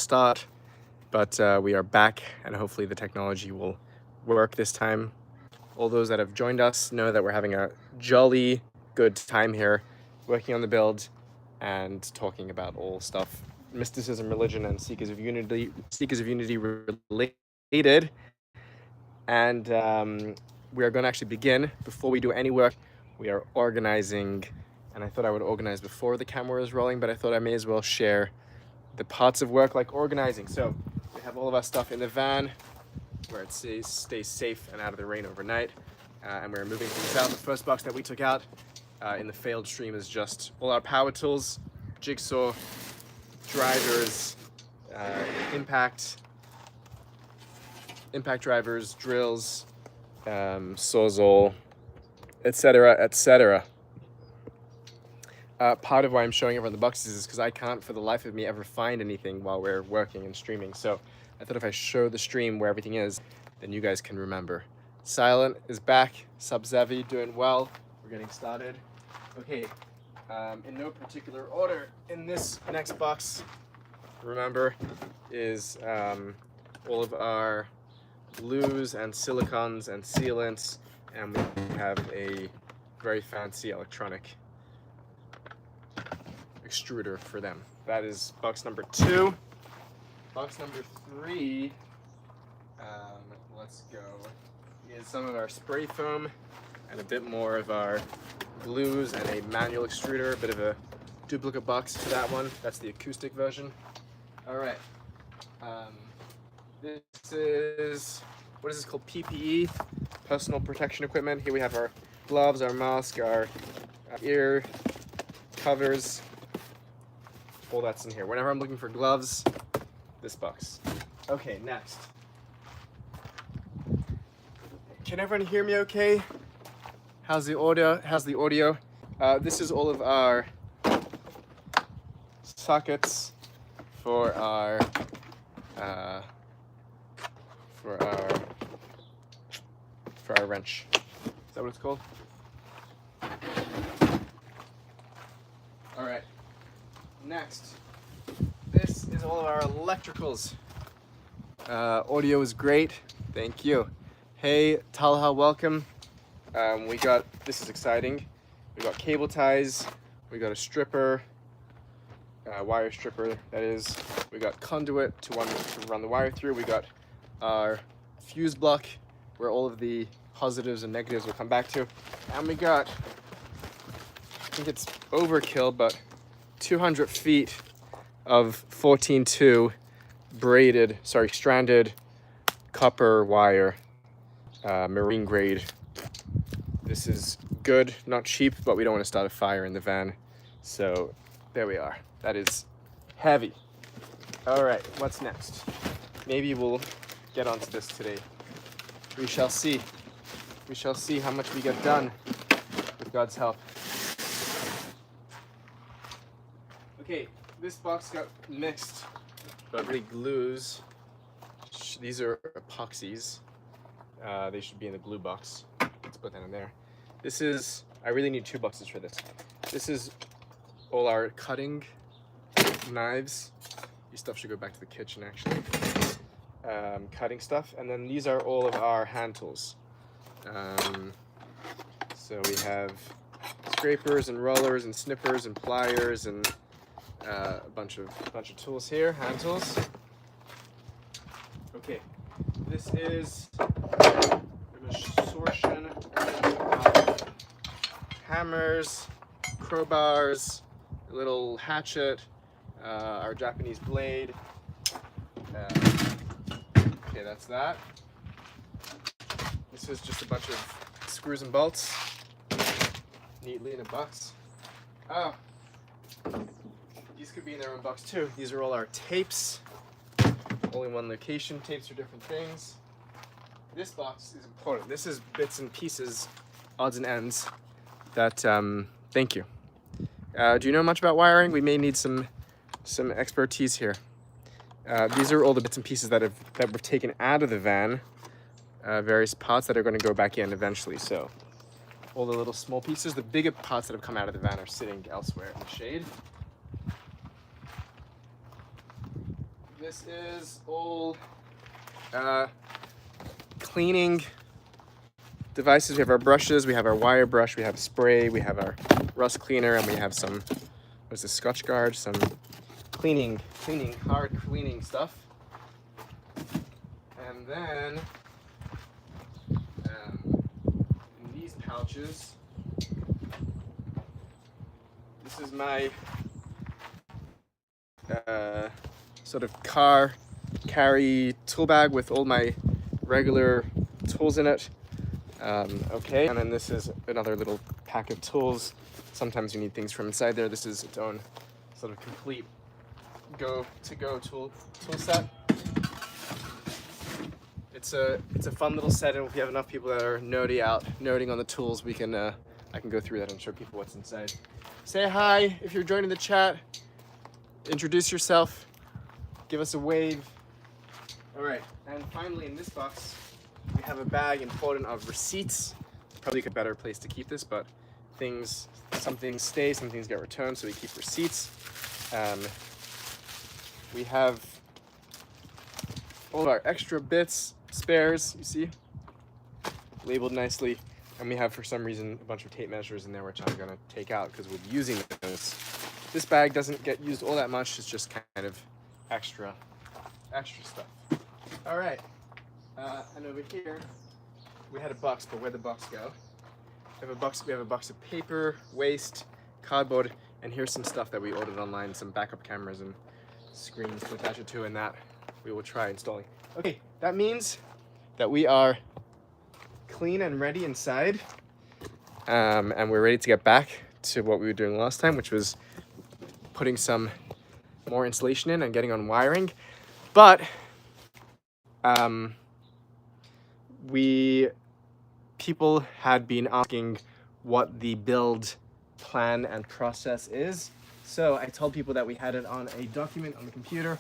start, but we are back and hopefully the technology will work this time. All those that have joined us know that we're having a jolly good time here working on the build and talking about all stuff mysticism, religion, and Seekers of Unity related. And we are going to actually begin. Before we do any work, we are organizing, and I thought I would organize before the camera is rolling, but I thought I may as well share the parts of work like organizing. So we have all of our stuff in the van where it stays safe and out of the rain overnight, and we're moving things out. The first box that we took out in the failed stream is just all our power tools, jigsaw, drivers, impact drivers, drills, sawzall, etc., etc. Part of why I'm showing everyone the boxes is because I can't for the life of me ever find anything while we're working and streaming. So I thought if I show the stream where everything is, then you guys can remember. Silent is back. Sub Zevi, doing well. We're getting started. Okay, in no particular order, in this next box, remember, is all of our glues and silicons and sealants, and we have a very fancy electronic extruder for them. That is box number 2. Box number 3, let's go, is some of our spray foam and a bit more of our glues and a manual extruder, a bit of a duplicate box to that one. That's the acoustic version. All right. This is, what is this called? PPE, personal protection equipment. Here we have our gloves, our mask, our ear covers. All that's in here. Whenever I'm looking for gloves, this box. Okay, next. Can everyone hear me okay? How's the audio? This is all of our sockets for our wrench. Is that what it's called? All right. Next, this is all of our electricals. Audio is great. Thank you. Hey, Talha, welcome. We got, this is exciting. We got cable ties. We got a stripper, wire stripper, that is. We got conduit to run the wire through. We got our fuse block where all of the positives and negatives will come back to. And we got, I think it's overkill, but 200 feet of 14-2 stranded copper wire, marine grade. This is good, not cheap, but we don't want to start a fire in the van. So there we are. That is heavy. All right, what's next? Maybe we'll get onto this today. We shall see. We shall see how much we get done with God's help. Okay, this box got mixed, but really glues. These are epoxies. They should be in the glue box. Let's put that in there. This is, I really need 2 boxes for this. This is all our cutting knives. These stuff should go back to the kitchen actually. Cutting stuff. And then these are all of our hand tools. So we have scrapers and rollers and snippers and pliers and a bunch of tools here, hand tools. Okay, this is an assortment of hammers, crowbars, a little hatchet, our Japanese blade. Okay, that's that. This is just a bunch of screws and bolts, neatly in a box. Oh, these could be in their own box too. These are all our tapes. Only one location, tapes for different things. This box is important. This is bits and pieces, odds and ends, that, thank you. Do you know much about wiring? We may need some expertise here. These are all the bits and pieces that were taken out of the van, various parts that are going to go back in eventually. So all the little small pieces, the bigger parts that have come out of the van are sitting elsewhere in the shade. This is all cleaning devices. We have our brushes, we have our wire brush, we have spray, we have our rust cleaner, and we have some, what's this, Scotch Guard, some hard cleaning stuff. And then in these pouches, this is my sort of car carry tool bag with all my regular tools in it. Okay, and then this is another little pack of tools. Sometimes you need things from inside there. This is its own sort of complete go-to-go tool set. It's a fun little set, and if you have enough people that are nerding on the tools, we can I can go through that and show people what's inside. Say hi if you're joining the chat. Introduce yourself. Give us a wave. All right, and finally in this box, we have a bag important of receipts. Probably a better place to keep this, but some things stay, some things get returned, so we keep receipts. We have all of our extra bits, spares, you see, labeled nicely. And we have, for some reason, a bunch of tape measures in there, which I'm gonna take out because we'll be using those. This bag doesn't get used all that much. It's just kind of extra stuff. All right, and over here, we had a box, but where'd the box go? We have a box of paper, waste, cardboard, and here's some stuff that we ordered online, some backup cameras and screens to attach it to, and that we will try installing. Okay, that means that we are clean and ready inside, and we're ready to get back to what we were doing last time, which was putting some more insulation in and getting on wiring. But people had been asking what the build plan and process is. So I told people that we had it on a document on the computer,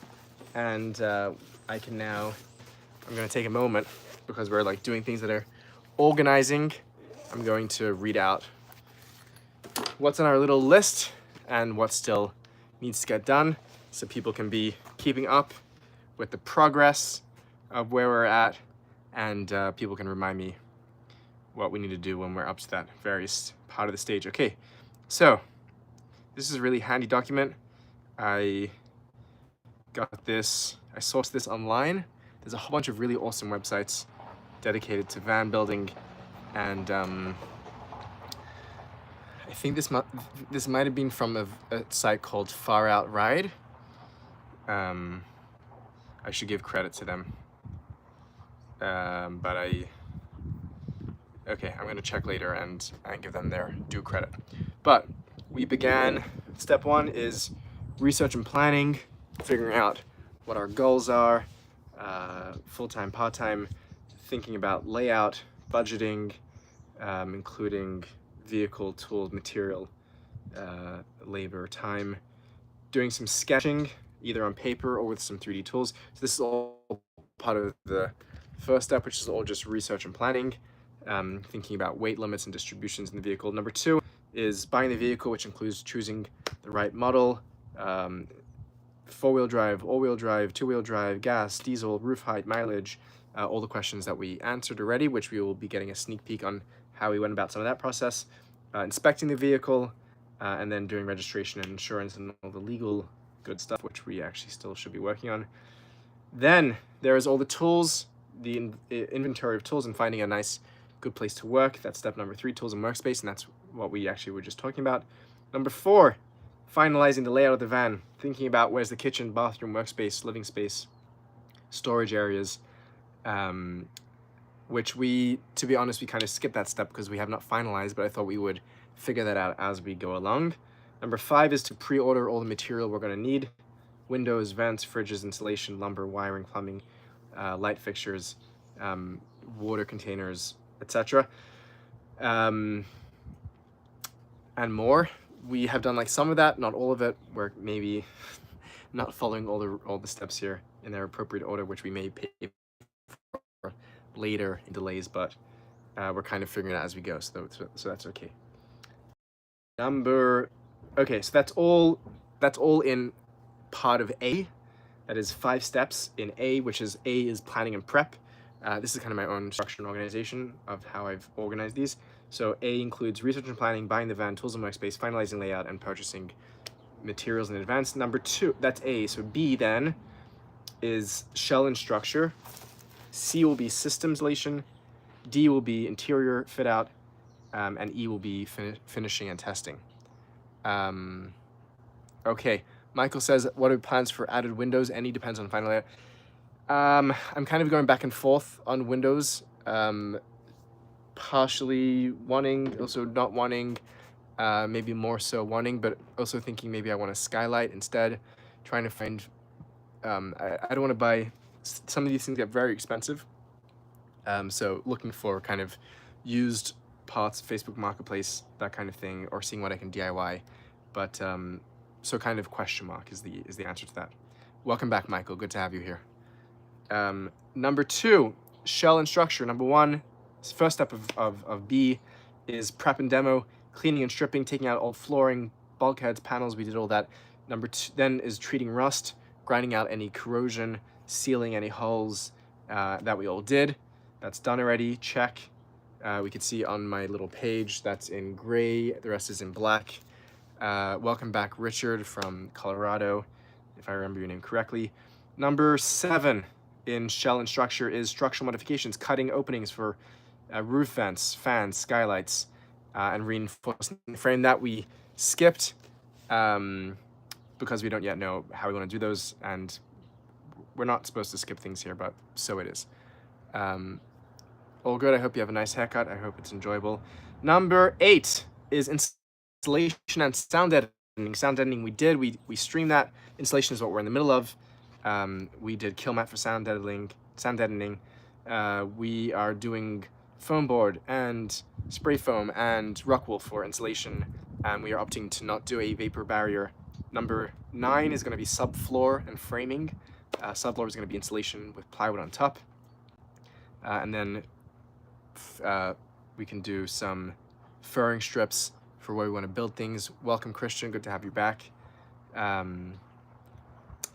and I'm gonna take a moment, because we're like doing things that are organizing. I'm going to read out what's on our little list and what still needs to get done, so people can be keeping up with the progress of where we're at, and people can remind me what we need to do when we're up to that various part of the stage. Okay, so this is a really handy document. I sourced this online. There's a whole bunch of really awesome websites dedicated to van building, and I think this might have been from a site called Far Out Ride. I should give credit to them, but okay, I'm gonna check later and give them their due credit. But we began, step one is research and planning, figuring out what our goals are, full-time, part-time, thinking about layout, budgeting, including vehicle, tool, material, labor, time, doing some sketching, either on paper or with some 3D tools. So this is all part of the first step, which is all just research and planning, thinking about weight limits and distributions in the vehicle. Number two is buying the vehicle, which includes choosing the right model, four-wheel drive, all-wheel drive, two-wheel drive, gas, diesel, roof height, mileage, all the questions that we answered already, which we will be getting a sneak peek on how we went about some of that process, inspecting the vehicle, and then doing registration and insurance and all the legal good stuff, which we actually still should be working on. Then there is all the tools, the inventory of tools, and finding a nice, good place to work. That's step number 3, tools and workspace, and that's what we actually were just talking about. Number 4, finalizing the layout of the van, thinking about where's the kitchen, bathroom, workspace, living space, storage areas, which to be honest, we kind of skipped that step because we have not finalized, but I thought we would figure that out as we go along. Number 5 is to pre-order all the material we're going to need: windows, vents, fridges, insulation, lumber, wiring, plumbing, light fixtures, water containers, etc. And more. We have done like some of that, not all of it. We're maybe not following all the steps here in their appropriate order, which we may pay for later in delays, but we're kind of figuring it out as we go, so that's okay. Okay, so that's all in part of A. That is 5 steps in A, which is A is planning and prep. This is kind of my own structure and organization of how I've organized these. So A includes research and planning, buying the van, tools and workspace, finalizing layout, and purchasing materials in advance. Number 2, that's A. So B then is shell and structure. C will be system installation. D will be interior fit out. And E will be finishing and testing. Okay, Michael says, what are plans for added windows? Any depends on final layout. I'm kind of going back and forth on windows. Partially wanting, also not wanting, maybe more so wanting, but also thinking maybe I want a skylight instead. Trying to find, I don't want to buy, some of these things get very expensive. So looking for kind of used parts, Facebook Marketplace, that kind of thing, or seeing what I can DIY. But so kind of question mark is the answer to that. Welcome back, Michael. Good to have you here. Number 2, shell and structure. Number 1, first step of B is prep and demo, cleaning and stripping, taking out all flooring, bulkheads, panels. We did all that. Number 2 then is treating rust, grinding out any corrosion, sealing any holes that we all did. That's done already. Check. We can see on my little page that's in gray. The rest is in black. Welcome back, Richard from Colorado, if I remember your name correctly. Number 7 in shell and structure is structural modifications, cutting openings for roof vents, fans, skylights, and reinforcing the frame. That we skipped because we don't yet know how we want to do those, and we're not supposed to skip things here, but so it is. All good. I hope you have a nice haircut. I hope it's enjoyable. Number 8 is installation and sound editing. Sound editing we did. We streamed that. Installation is what we're in the middle of. We did kill mat for sound editing. We are doing foam board and spray foam and rock wool for insulation, and we are opting to not do a vapor barrier. Number 9 is going to be subfloor and framing. Subfloor is going to be insulation with plywood on top, and then we can do some furring strips for where we want to build things. Welcome, Christian. Good to have you back.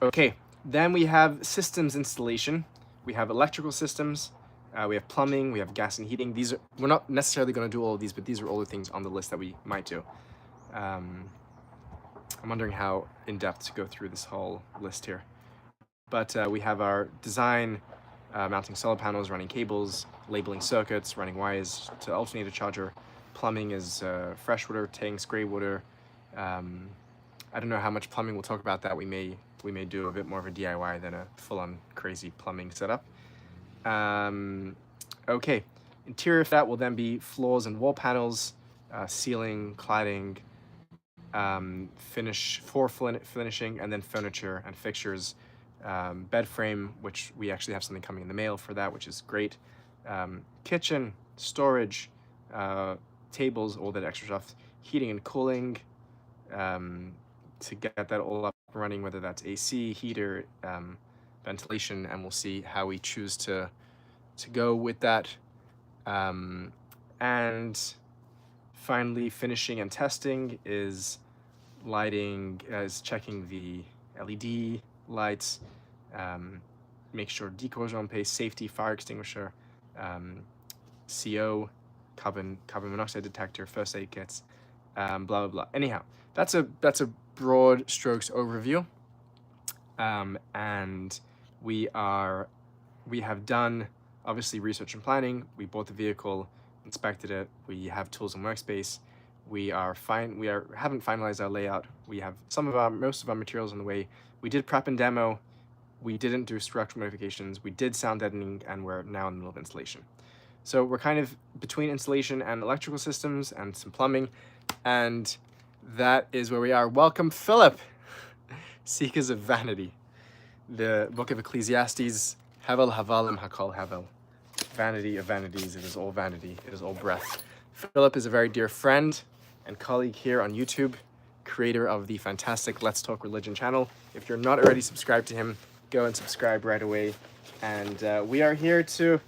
Okay, then we have systems installation. We have electrical systems. We have plumbing. We have gas and heating. We're not necessarily going to do all of these, but these are all the things on the list that we might do. I'm wondering how in depth to go through this whole list here. But we have our design, mounting solar panels, running cables, labeling circuits, running wires to alternator charger. Plumbing is freshwater tanks, gray water. I don't know how much plumbing. We'll talk about that. We may do a bit more of a DIY than a full-on crazy plumbing setup. Okay, interior that will then be floors and wall panels, ceiling, cladding, finishing, and then furniture and fixtures. Bed frame, which we actually have something coming in the mail for that, which is great. Kitchen, storage, tables, all that extra stuff. Heating and cooling, to get that all up and running, whether that's AC, heater, ventilation, and we'll see how we choose to go with that. And finally, finishing and testing is lighting, is checking the LED lights, make sure decors are on pace, safety, fire extinguisher, CO, carbon monoxide detector, first aid kits, blah blah blah. Anyhow, that's a broad strokes overview, and we have done obviously research and planning. We bought the vehicle, inspected it. We have tools and workspace. We haven't finalized our layout. We have most of our materials on the way. We did prep and demo. We didn't do structural modifications. We did sound editing, and we're now in the middle of installation. So we're kind of between installation and electrical systems and some plumbing, and that is where we are. Welcome, Philip. Seekers of Vanity. The book of Ecclesiastes, Hevel Havalim Hakol Hevel. Vanity of vanities, it is all vanity, it is all breath. Philip is a very dear friend and colleague here on YouTube, creator of the fantastic Let's Talk Religion channel. If you're not already subscribed to him, go and subscribe right away. And we are here to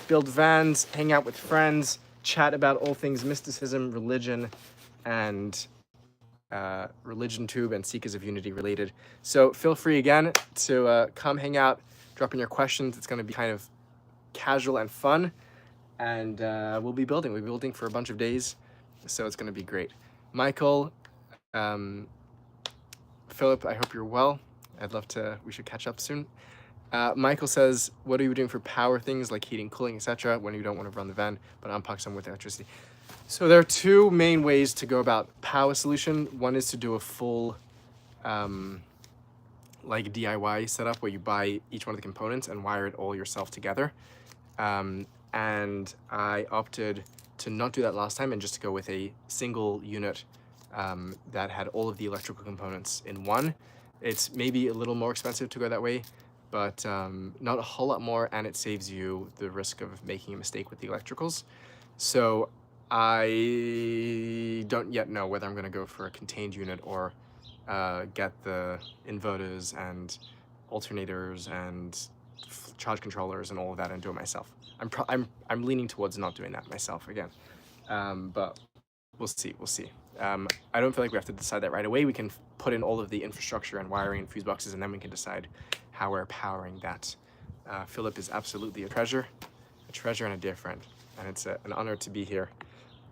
build vans, hang out with friends, chat about all things mysticism, religion, and Religion Tube and Seekers of Unity related. So feel free again to come hang out, drop in your questions. It's going to be kind of casual and fun, and we'll be building for a bunch of days, so it's going to be great. Michael, Philip, I hope you're well. We should catch up soon. Michael says, what are you doing for power things like heating, cooling, etc. when you don't want to run the van but unplug some with electricity? So there are two main ways to go about power solution. One is to do a full like DIY setup where you buy each one of the components and wire it all yourself together. And I opted to not do that last time and just to go with a single unit that had all of the electrical components in one. It's maybe a little more expensive to go that way, but not a whole lot more, and it saves you the risk of making a mistake with the electricals. So I don't yet know whether I'm going to go for a contained unit or get the inverters and alternators and charge controllers and all of that and do it myself. I'm leaning towards not doing that myself again, but we'll see. I don't feel like we have to decide that right away. We can put in all of the infrastructure and wiring and fuse boxes, and then we can decide how we're powering that. Philip is absolutely a treasure and a dear friend, and it's an honor to be here.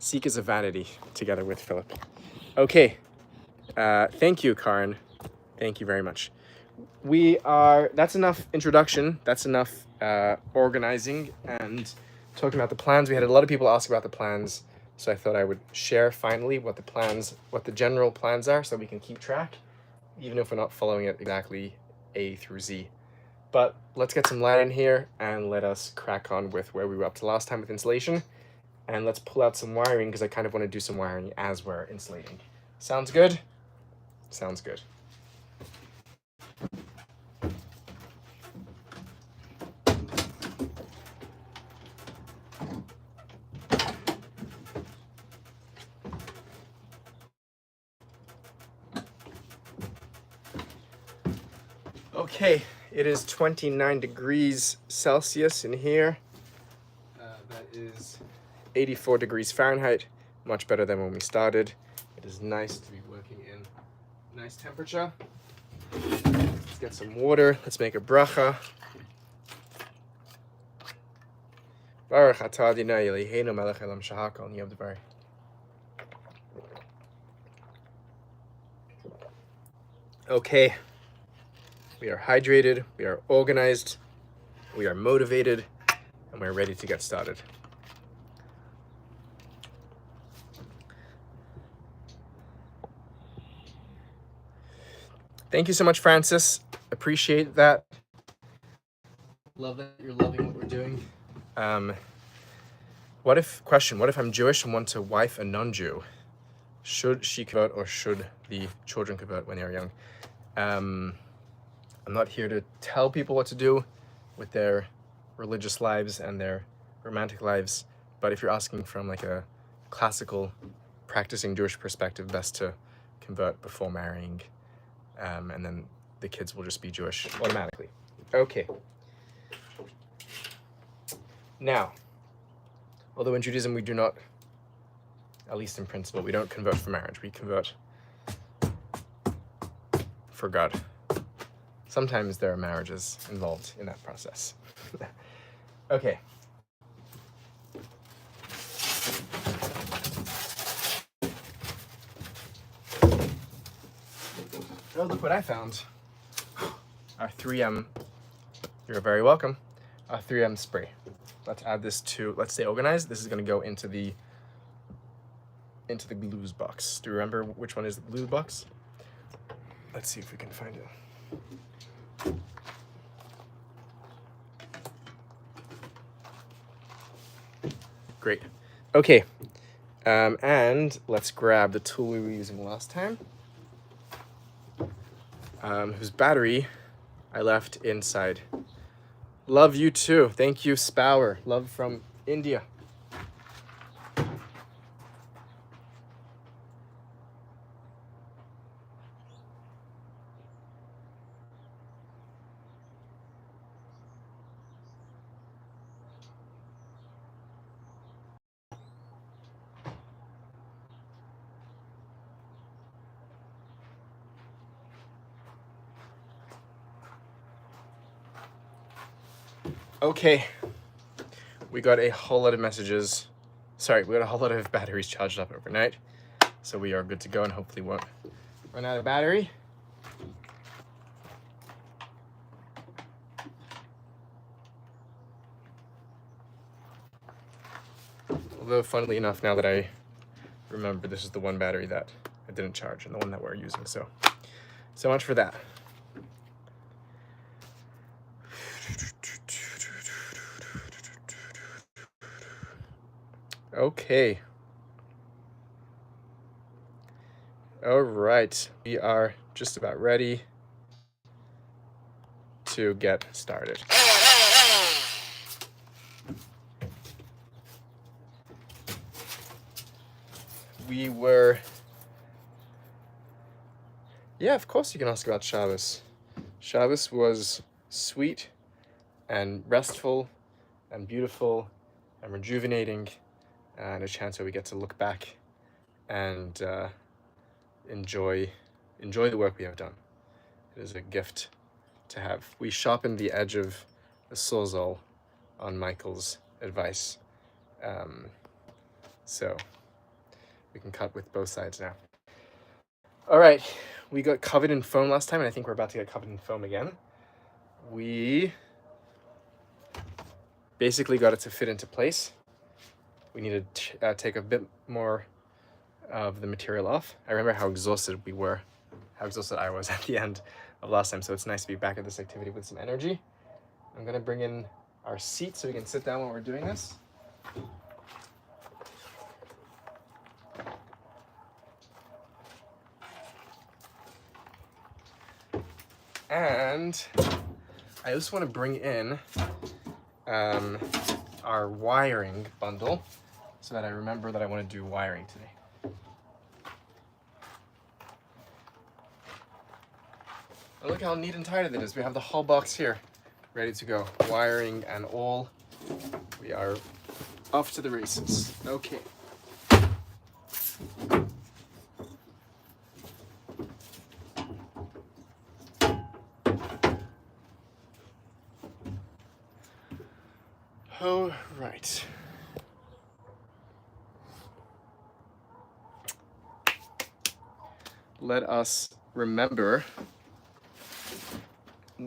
Seek is a vanity together with Philip. Okay, thank you, Karin. Thank you very much. That's enough introduction. That's enough organizing and talking about the plans. We had a lot of people ask about the plans, so I thought I would share finally what the general plans are, so we can keep track, even if we're not following it exactly A through Z. But let's get some light in here and let us crack on with where we were up to last time with insulation. And let's pull out some wiring, because I kind of want to do some wiring as we're insulating. Sounds good? Sounds good. Okay, it is 29 degrees Celsius in here. That is 84 degrees Fahrenheit, much better than when we started. It is nice to be working in nice temperature. Let's get some water. Let's make a bracha. Baruch atah Adonai Eloheinu melech haolam shehakol niyeh b'dvarim. Okay, we are hydrated, we are organized, we are motivated, and we're ready to get started. Thank you so much, Francis. Appreciate that. Love that you're loving what we're doing. What if I'm Jewish and want to wife a non-Jew? Should she convert, or should the children convert when they're young? I'm not here to tell people what to do with their religious lives and their romantic lives, but if you're asking from like a classical practicing Jewish perspective, best to convert before marrying, and then the kids will just be Jewish automatically. Okay. Now, although in Judaism we do not, at least in principle, we don't convert for marriage, we convert for God. Sometimes there are marriages involved in that process. Okay. Oh, look what I found. Our 3M, you're very welcome, our 3M spray. Let's add this to, let's stay organized. This is gonna go into the glues box. Do you remember which one is the glue box? Let's see if we can find it. Great. Okay. And let's grab the tool we were using last time, whose battery I left inside. Love you too. Thank you, Spower. Love from India. Okay, we got a whole lot of messages. Sorry, we got a whole lot of batteries charged up overnight. So we are good to go and hopefully won't run out of battery. Although, funnily enough, now that I remember, this is the one battery that I didn't charge and the one that we're using. So much for that. Okay. All right, we are just about ready to get started. We were, yeah, of course you can ask about Shabbos. Shabbos was sweet and restful and beautiful and rejuvenating, and a chance where we get to look back and enjoy the work we have done. It is a gift to have. We sharpened the edge of the sawzall on Michael's advice, so we can cut with both sides now. All right, we got covered in foam last time, and I think we're about to get covered in foam again. We basically got it to fit into place. We need to take a bit more of the material off. I remember how exhausted I was at the end of last time, so it's nice to be back at this activity with some energy. I'm gonna bring in our seat so we can sit down while we're doing this. And I also want to bring in our wiring bundle so that I remember that I want to do wiring today. And look how neat and tidy it is. We have the whole box here ready to go. Wiring and all. We are off to the races. Okay. All right. Let us remember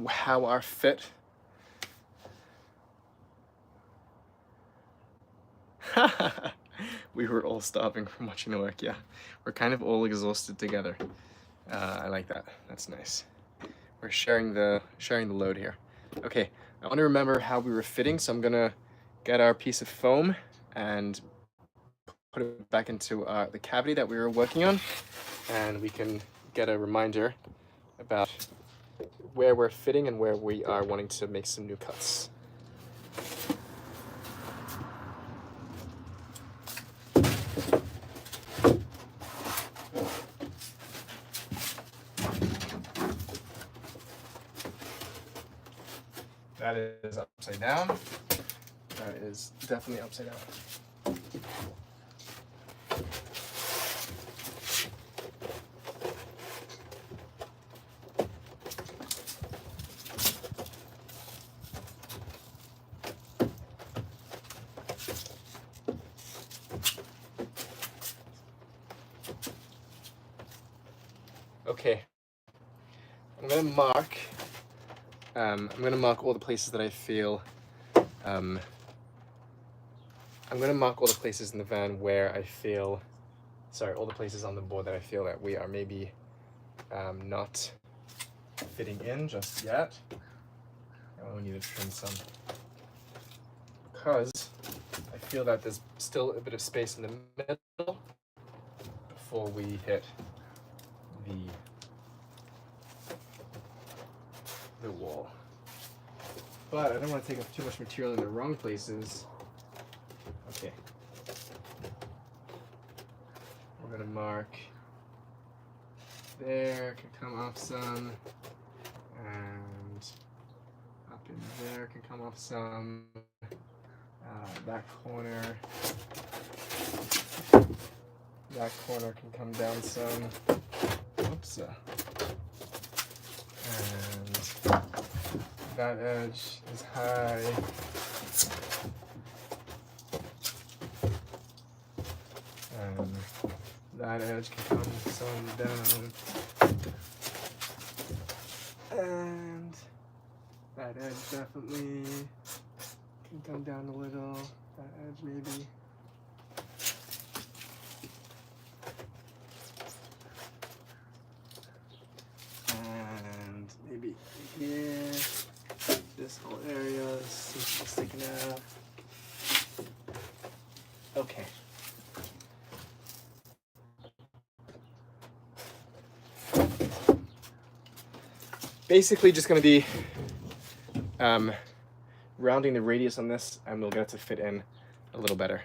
how our fit we were all starving from watching the work. Yeah, we're kind of all exhausted together. I like that. That's nice. We're sharing the load here. Okay, I want to remember how we were fitting, so I'm gonna get our piece of foam and put it back into the cavity that we were working on, and we can get a reminder about where we're fitting and where we are wanting to make some new cuts. That is upside down. That is definitely upside down. Okay, I'm gonna mark all the places that I feel, I'm gonna mark all the places in the van where I feel, all the places on the board that I feel that we are maybe not fitting in just yet. And we need to trim some, because I feel that there's still a bit of space in the middle before we hit the wall. But I don't want to take up too much material in the wrong places. Okay. We're gonna mark there, can come off some, and up in there can come off some. That corner can come down some. Oops. And that edge is high. And that edge can come some down. And that edge definitely can come down a little. That edge maybe. And maybe here. This whole area seems to be sticking out. Okay. Basically just going to be rounding the radius on this, and we'll get it to fit in a little better.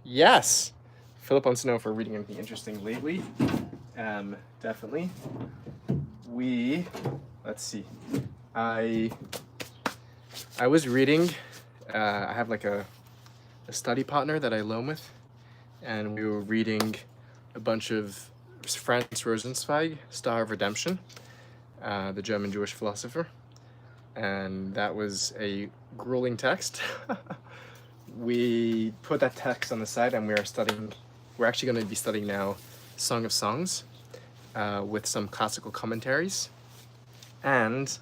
Yes, Philip wants to know if we're reading anything interesting lately. Definitely. Let's see. I was reading. I have like a study partner that I loan with, and we were reading a bunch of Franz Rosenzweig, Star of Redemption, the German Jewish philosopher, and that was a grueling text. We put that text on the side, and we're actually going to be studying now Song of Songs with some classical commentaries, and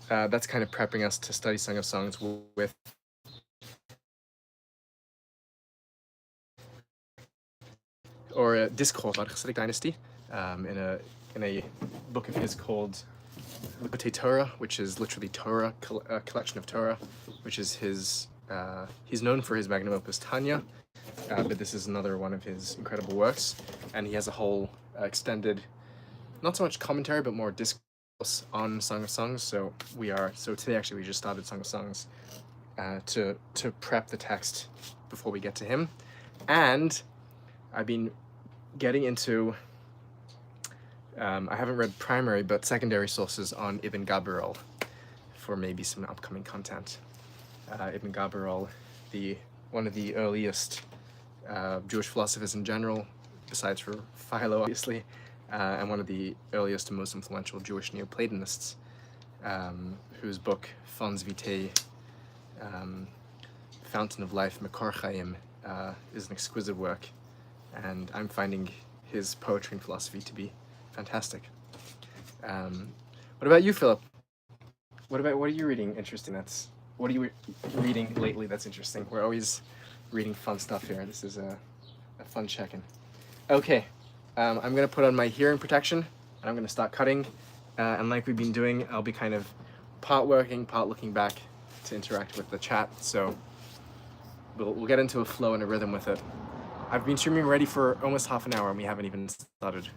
that's kind of prepping us to study Song of Songs with or discourse about the Hasidic dynasty in a book of his called Likutei Torah, which is literally Torah, a collection of Torah, which is his. He's known for his magnum opus Tanya, but this is another one of his incredible works, and he has a whole extended, not so much commentary, but more discourse on Song of Songs. So today actually we just started Song of Songs to prep the text before we get to him, and I've been getting into. I haven't read primary but secondary sources on Ibn Gabirol for maybe some upcoming content. Ibn Gabirol, one of the earliest Jewish philosophers in general, besides for Philo, obviously, and one of the earliest and most influential Jewish Neoplatonists, whose book Fons Vitae, Fountain of Life, Mekor Chaim, is an exquisite work, and I'm finding his poetry and philosophy to be fantastic. What about you, Philip? What are you reading interesting? What are you reading lately that's interesting? We're always reading fun stuff here. This is a fun check-in. Okay, I'm gonna put on my hearing protection, and I'm gonna start cutting. And like we've been doing, I'll be kind of part working, part looking back to interact with the chat. So we'll get into a flow and a rhythm with it. I've been streaming already for almost half an hour, and we haven't even started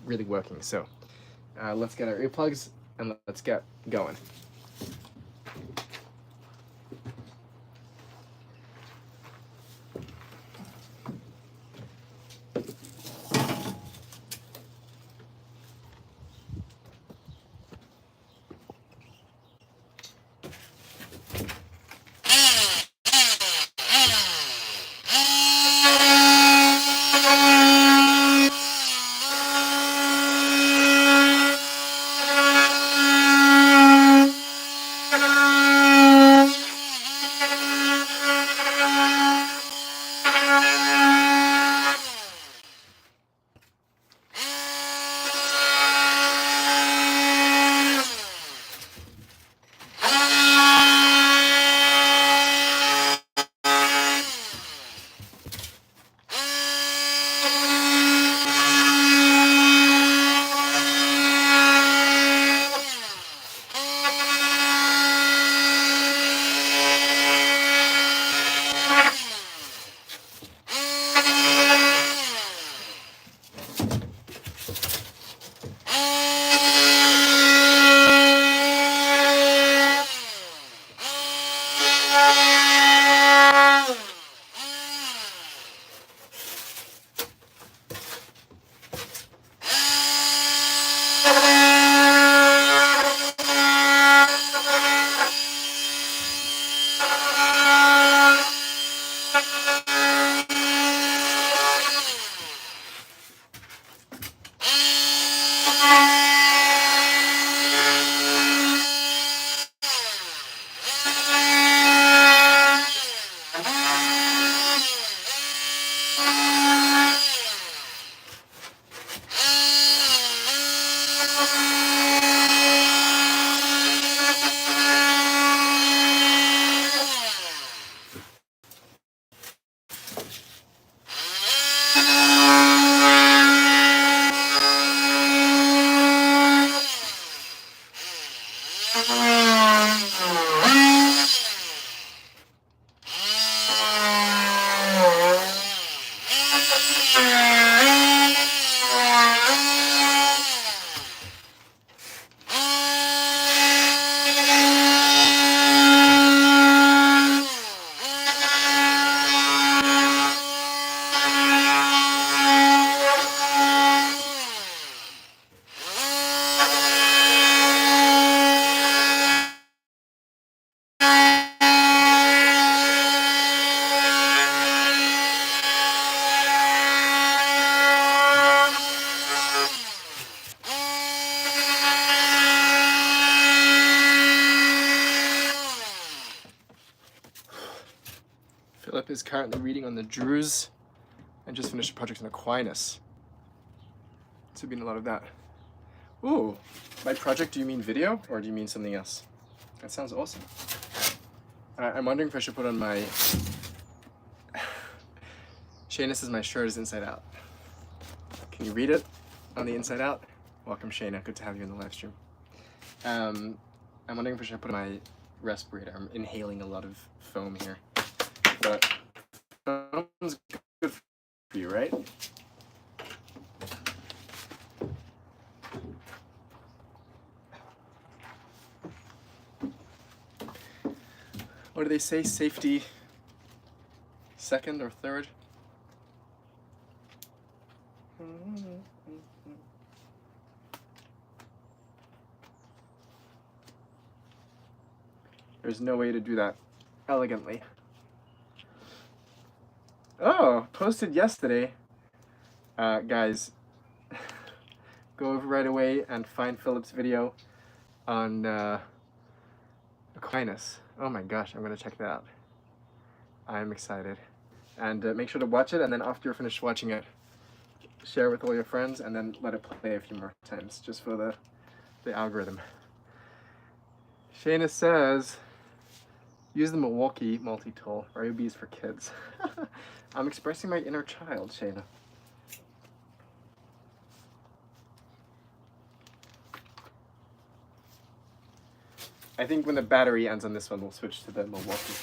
really working. So let's get our earplugs and let's get going. Philip is currently reading on the Druze and just finished a project on Aquinas. So been a lot of that. Ooh, by project, do you mean video or do you mean something else? That sounds awesome. I'm wondering if I should put on my... Shayna says my shirt is inside out. Can you read it on the inside out? Welcome, Shayna. Good to have you in the live stream. I'm wondering if I should put on my respirator. I'm inhaling a lot of foam here. But foam's good for you, right? What do they say? Safety second or third? There's no way to do that elegantly. Oh, posted yesterday. Guys, go right away and find Philip's video on Aquinas. Oh my gosh, I'm gonna check that out. I'm excited. And make sure to watch it, and then after you're finished watching it, share it with all your friends, and then let it play a few more times, just for the algorithm. Shayna says, use the Milwaukee multi-tool. RUB is for kids. I'm expressing my inner child, Shayna. I think when the battery ends on this one, we'll switch to the Milwaukee.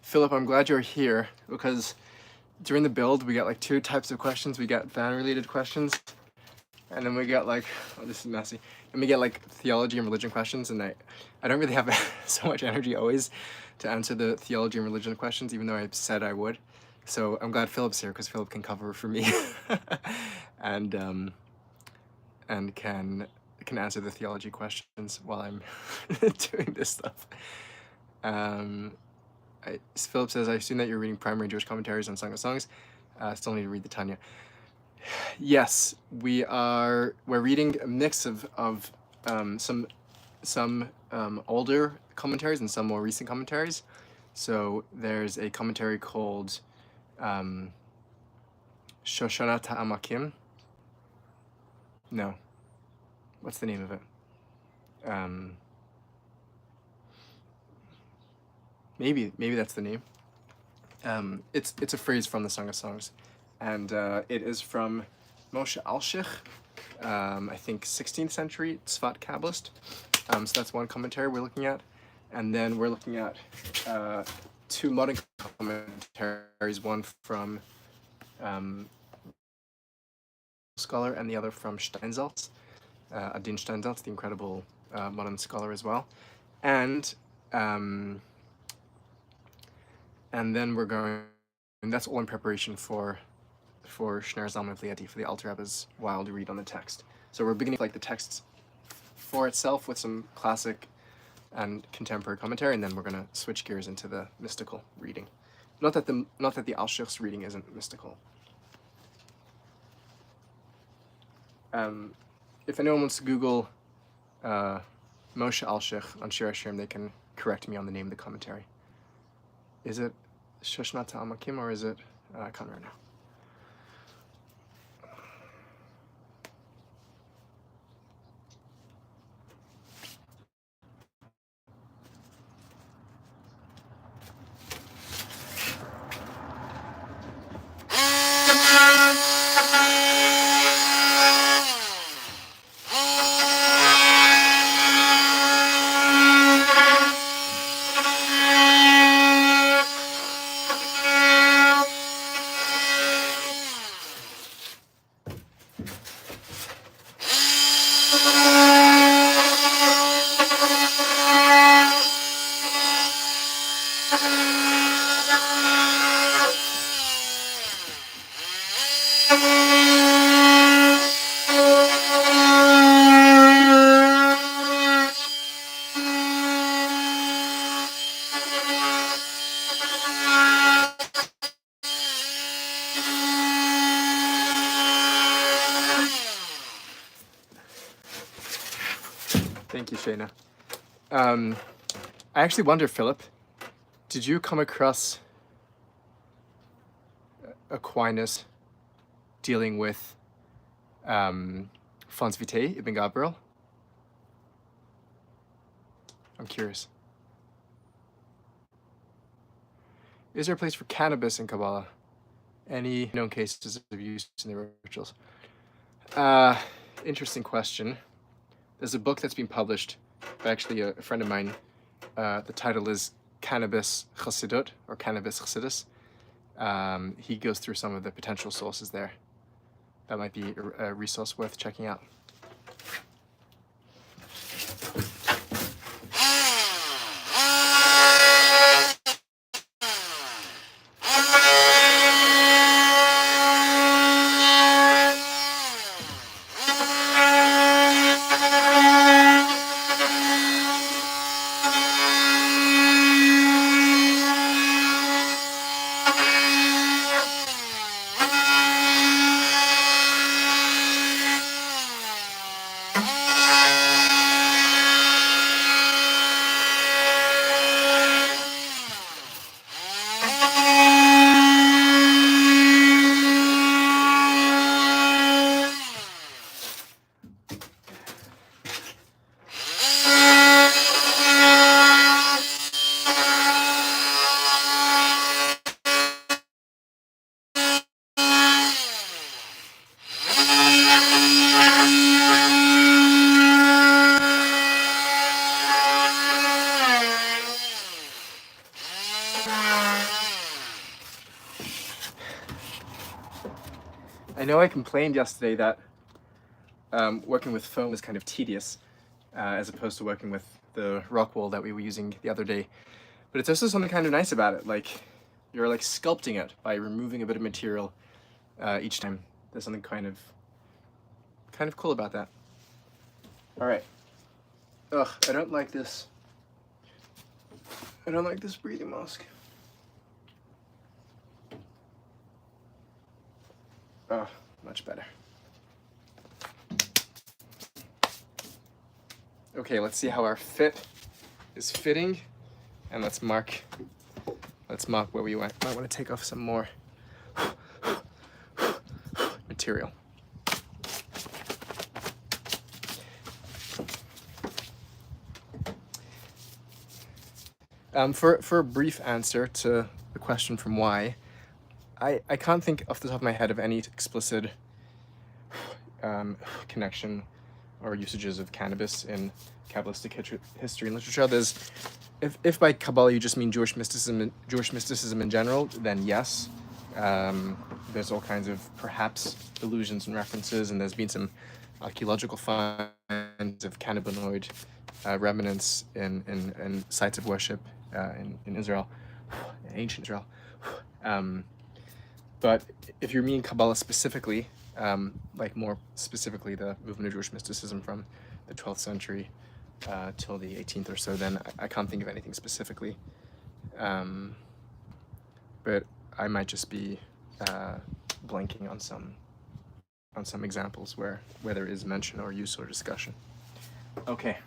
Philip, I'm glad you're here because during the build we got like two types of questions. We got fan-related questions, and then we got like, oh, this is messy, and we get like theology and religion questions, and I don't really have so much energy always to answer the theology and religion questions, even though I said I would. So I'm glad Philip's here because Philip can cover for me and can answer the theology questions while I'm doing this stuff. Philip says, I assume that you're reading primary Jewish commentaries on Song of Songs. Still need to read the Tanya. Yes, we're reading a mix of some older commentaries and some more recent commentaries. So there's a commentary called Shoshana Ta'amakim. No. What's the name of it? Maybe that's the name. It's a phrase from the Song of Songs, and it is from Moshe Alshich, I think 16th century Tzfat Kabbalist. So that's one commentary we're looking at, and then we're looking at two modern commentaries, one from scholar and the other from Steinsaltz, Adin Steinsaltz, the incredible modern scholar as well, and then we're going, and that's all in preparation for Shner Zalman Vlieti, for the Alter Rebbe's wild read on the text. So we're beginning with like the text for itself with some classic and contemporary commentary, and then we're going to switch gears into the mystical reading. Not that the Alshich's reading isn't mystical. If anyone wants to Google Moshe Alshich on Shir Hashirim, they can correct me on the name of the commentary. Is it Shoshnata Amakim or is it, I can't remember now. Thank you, Shayna. I actually wonder, Philip, did you come across Aquinas dealing with Fons Vitae, Ibn Gabriel? I'm curious. Is there a place for cannabis in Kabbalah? Any known cases of use in the rituals? Interesting question. There's a book that's been published by actually a friend of mine. The title is Cannabis Chassidut, or Cannabis Chassidus. He goes through some of the potential sources there. That might be a resource worth checking out. I know I complained yesterday that working with foam is kind of tedious as opposed to working with the rock wool that we were using the other day. But it's also something kind of nice about it. Like, you're like sculpting it by removing a bit of material each time. There's something kind of cool about that. All right. Ugh, I don't like this. I don't like this breathing mask. Oh, much better. Okay, let's see how our fit is fitting, and let's mark where we might want to take off some more material. For a brief answer to the question from why, I can't think off the top of my head of any explicit connection or usages of cannabis in Kabbalistic history and literature. There's, if by Kabbalah you just mean Jewish mysticism in general, then yes. There's all kinds of perhaps allusions and references, and there's been some archaeological finds of cannabinoid remnants in sites of worship in Israel, in ancient Israel. But if you mean Kabbalah specifically, like more specifically the movement of Jewish mysticism from the 12th century till the 18th or so, then I can't think of anything specifically. But I might just be blanking on some examples where there is mention or use or discussion. Okay.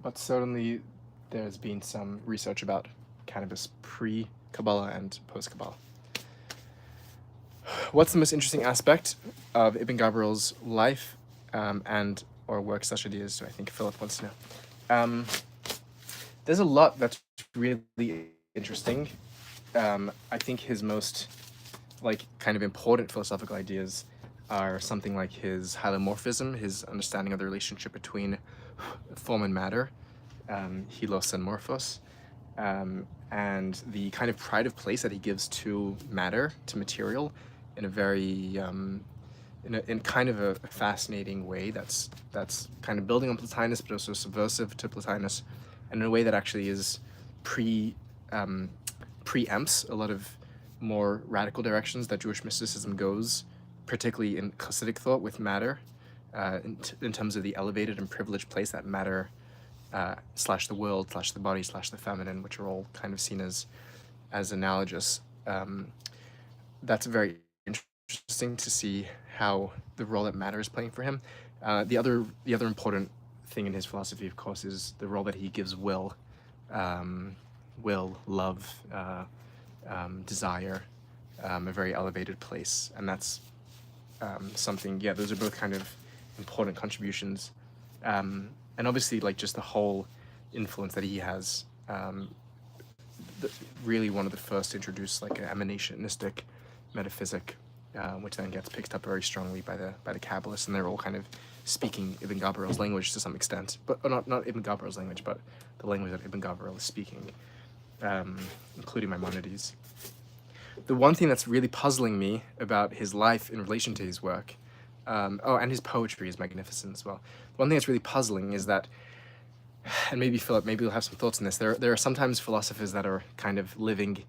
but certainly there's been some research about cannabis pre-Kabbalah and post-Kabbalah. What's the most interesting aspect of Ibn Gabriel's life and or work slash ideas? I think Philip wants to know. There's a lot that's really interesting. I think his most kind of important philosophical ideas are something like his hylomorphism, his understanding of the relationship between form and matter, helos and morphos, and the kind of pride of place that he gives to matter, to material, in a very in kind of a fascinating way that's kind of building on Plotinus, but also subversive to Plotinus, and in a way that actually is preempts a lot of more radical directions that Jewish mysticism goes, particularly in Hasidic thought with matter, in terms of the elevated and privileged place that matter slash the world slash the body slash the feminine, which are all kind of seen as analogous. That's very interesting to see how the role that matter is playing for him. The other important thing in his philosophy, of course, is the role that he gives will, love, desire, a very elevated place, and that's something. Yeah, those are both kind of important contributions, and obviously, just the whole influence that he has. Really, one of the first to introduce an emanationistic metaphysic, which then gets picked up very strongly by the Kabbalists, and they're all kind of speaking Ibn Gabriel's language to some extent, but not Ibn Gabriel's language, but the language that Ibn Gabriel is speaking, including Maimonides. The one thing that's really puzzling me about his life in relation to his work, and his poetry is magnificent as well. One thing that's really puzzling is that, and maybe Philip, maybe you'll have some thoughts on this. There are sometimes philosophers that are kind of living,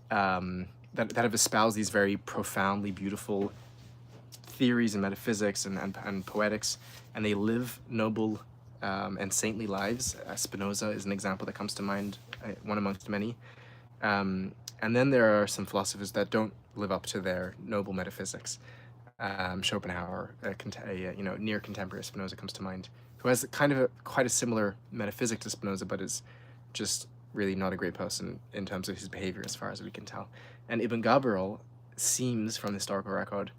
that have espoused these very profoundly beautiful theories and metaphysics and poetics, and they live noble and saintly lives. Spinoza is an example that comes to mind, one amongst many. And then there are some philosophers that don't live up to their noble metaphysics. Schopenhauer, near contemporary Spinoza comes to mind, who has quite a similar metaphysic to Spinoza, but is just really not a great person in terms of his behavior, as far as we can tell. And Ibn Gabriel seems, from the historical record,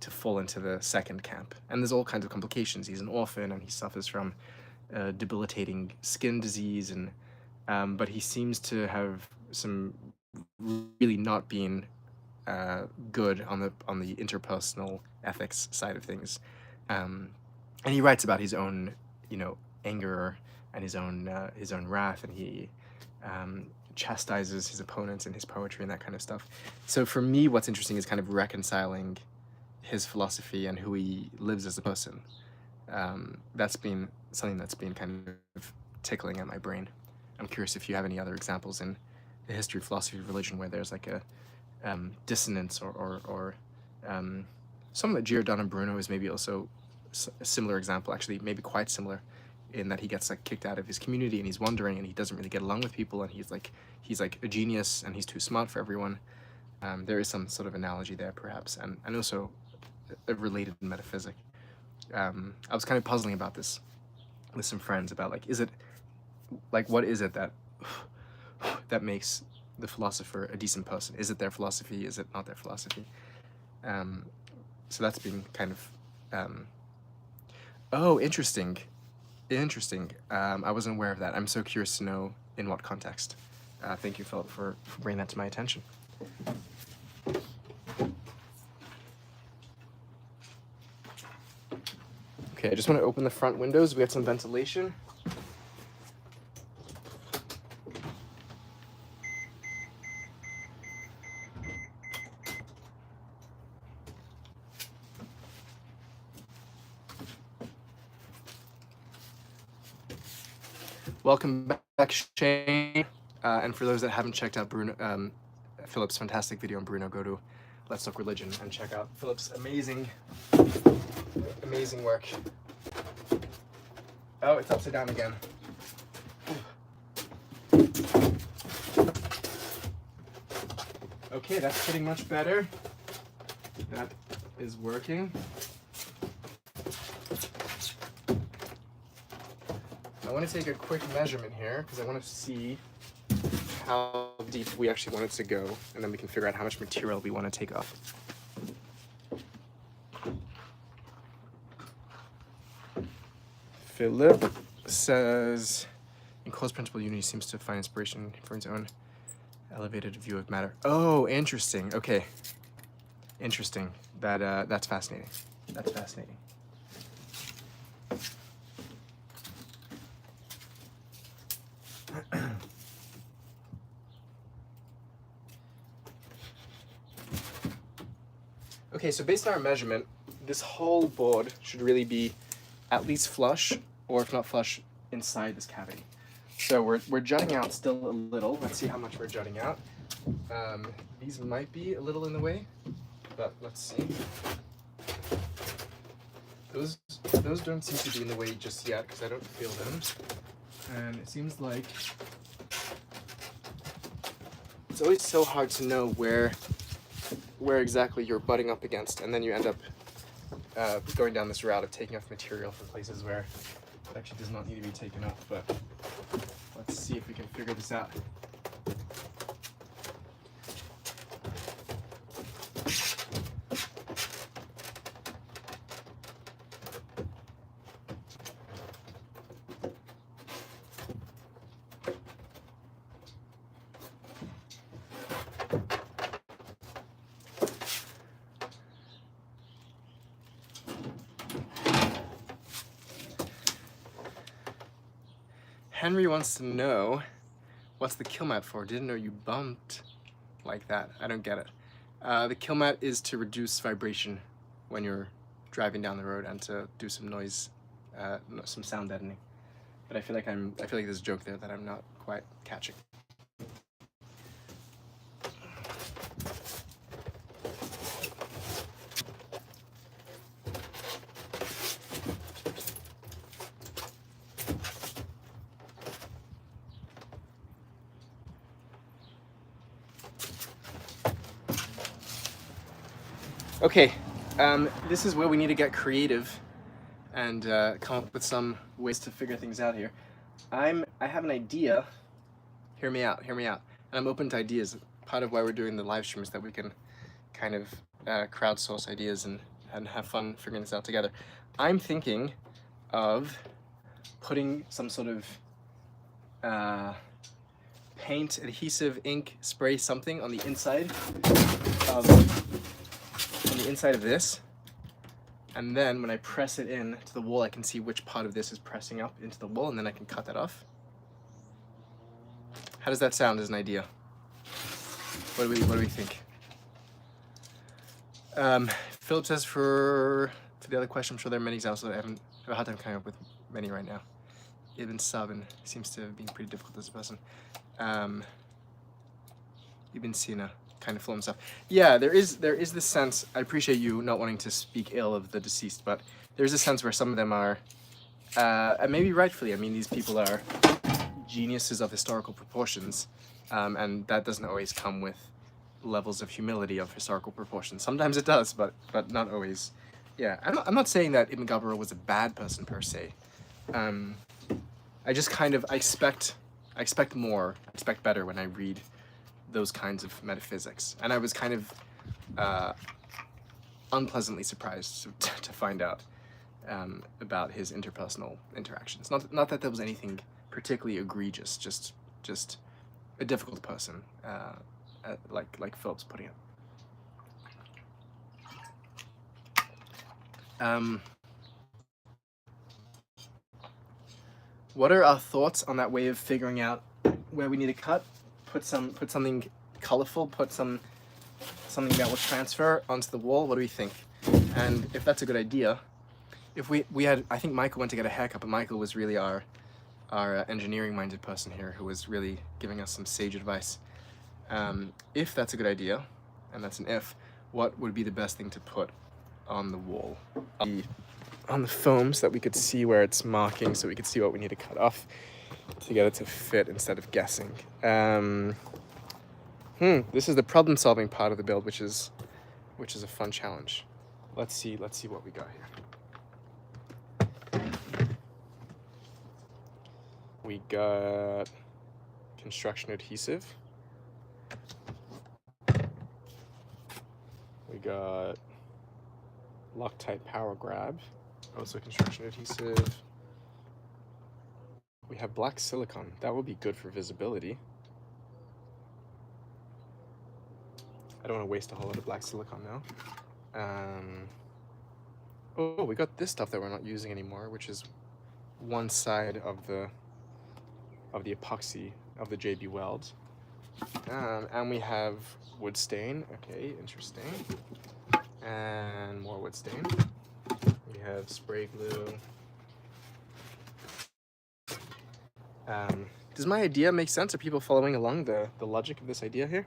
to fall into the second camp. And there's all kinds of complications. He's an orphan, and he suffers from debilitating skin disease, and but he seems to have some really not being good on the interpersonal ethics side of things. And he writes about his own, anger and his own wrath, and he chastises his opponents in his poetry and that kind of stuff. So for me, what's interesting is kind of reconciling his philosophy and who he lives as a person. That's been something that's been kind of tickling at my brain. I'm curious if you have any other examples in the history of philosophy of religion where there's like a dissonance or something that Giordano Bruno is maybe also a similar example, actually maybe quite similar, in that he gets kicked out of his community and he's wandering and he doesn't really get along with people, and he's like a genius and he's too smart for everyone. There is some sort of analogy there perhaps, and also a related metaphysic. I was kind of puzzling about this with some friends about what is it that makes the philosopher a decent person? Is it their philosophy? Is it not their philosophy? So that's been kind of interesting. I wasn't aware of that. I'm so curious to know in what context. Thank you, Philip, for bringing that to my attention. Okay, I just want to open the front windows. We have some ventilation. Welcome back, Shane. And for those that haven't checked out Philip's fantastic video on Bruno, go to Let's Talk Religion and check out Philip's amazing work. Oh, it's upside down again. Okay, that's getting much better. That is working. I want to take a quick measurement here because I want to see how deep we actually want it to go, and then we can figure out how much material we want to take off. Philip says, in close principle, unity seems to find inspiration for its own elevated view of matter. Oh, interesting. Okay. Interesting. That's fascinating. That's fascinating. Okay, so based on our measurement, this whole board should really be at least flush, or if not flush, inside this cavity. So we're jutting out still a little. Let's see how much we're jutting out. These might be a little in the way, but let's see. Those don't seem to be in the way just yet because I don't feel them. And it seems like it's always so hard to know where exactly you're butting up against, and then you end up going down this route of taking off material from places where it actually does not need to be taken off. But let's see if we can figure this out. Henry wants to know, what's the kill mat for? Didn't know you bumped like that. I don't get it. The kill mat is to reduce vibration when you're driving down the road and to do some noise, some sound deadening. But I feel like there's a joke there that I'm not quite catching. Okay, this is where we need to get creative and come up with some ways to figure things out here. I have an idea. Hear me out. And I'm open to ideas. Part of why we're doing the live stream is that we can kind of crowdsource ideas and have fun figuring this out together. I'm thinking of putting some sort of paint, adhesive, ink, spray, something on the inside of this, and then when I press it in to the wall, I can see which part of this is pressing up into the wall, and then I can cut that off. How does that sound as an idea? What do we think? Philip says for the other question, I'm sure there are many examples that I have a hard time coming up with many right now. Ibn Sabin seems to have been pretty difficult as a person. Ibn Sina kind of full himself. Yeah, there is this sense. I appreciate you not wanting to speak ill of the deceased, but there's a sense where some of them are, and maybe rightfully. I mean, these people are geniuses of historical proportions, and that doesn't always come with levels of humility of historical proportions. Sometimes it does, but not always. Yeah, I'm not saying that Ibn Gabra was a bad person per se. I just kind of I expect more. I expect better when I read those kinds of metaphysics, and I was kind of unpleasantly surprised to find out about his interpersonal interactions. Not that there was anything particularly egregious, just a difficult person, like Philip's putting it. What are our thoughts on that way of figuring out where we need to cut? Put something colorful, put something that will transfer onto the wall. What do we think? And if that's a good idea, if we had, I think Michael went to get a haircut, but Michael was really our engineering-minded person here who was really giving us some sage advice. If that's a good idea, and that's an if, what would be the best thing to put on the wall? On the foam, so that we could see where it's marking, so we could see what we need to cut off to get it to fit instead of guessing. This is the problem-solving part of the build, which is a fun challenge. Let's see what we got here. We got construction adhesive. We got Loctite power grab, also construction adhesive. We have black silicone. That will be good for visibility. I don't want to waste a whole lot of black silicone now. Oh, we got this stuff that we're not using anymore, which is one side of the epoxy of the JB Weld. And we have wood stain. Okay, interesting. And more wood stain. We have spray glue. Does my idea make sense? Are people following along the logic of this idea here?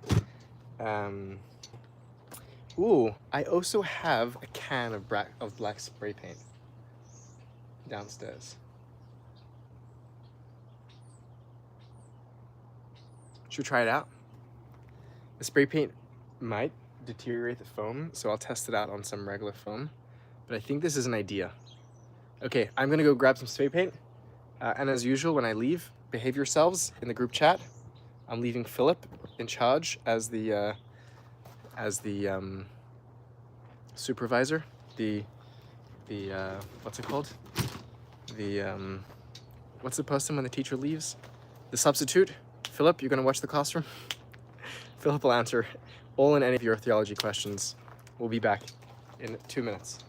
Ooh, I also have a can of black spray paint downstairs. Should we try it out? The spray paint might deteriorate the foam, so I'll test it out on some regular foam. But I think this is an idea. Okay, I'm gonna go grab some spray paint. And as usual, when I leave, behave yourselves in the group chat. I'm leaving Philip in charge as the supervisor. The what's it called? What's the person when the teacher leaves? The substitute. Philip, you're gonna watch the classroom. Philip will answer all and any of your theology questions. We'll be back in 2 minutes.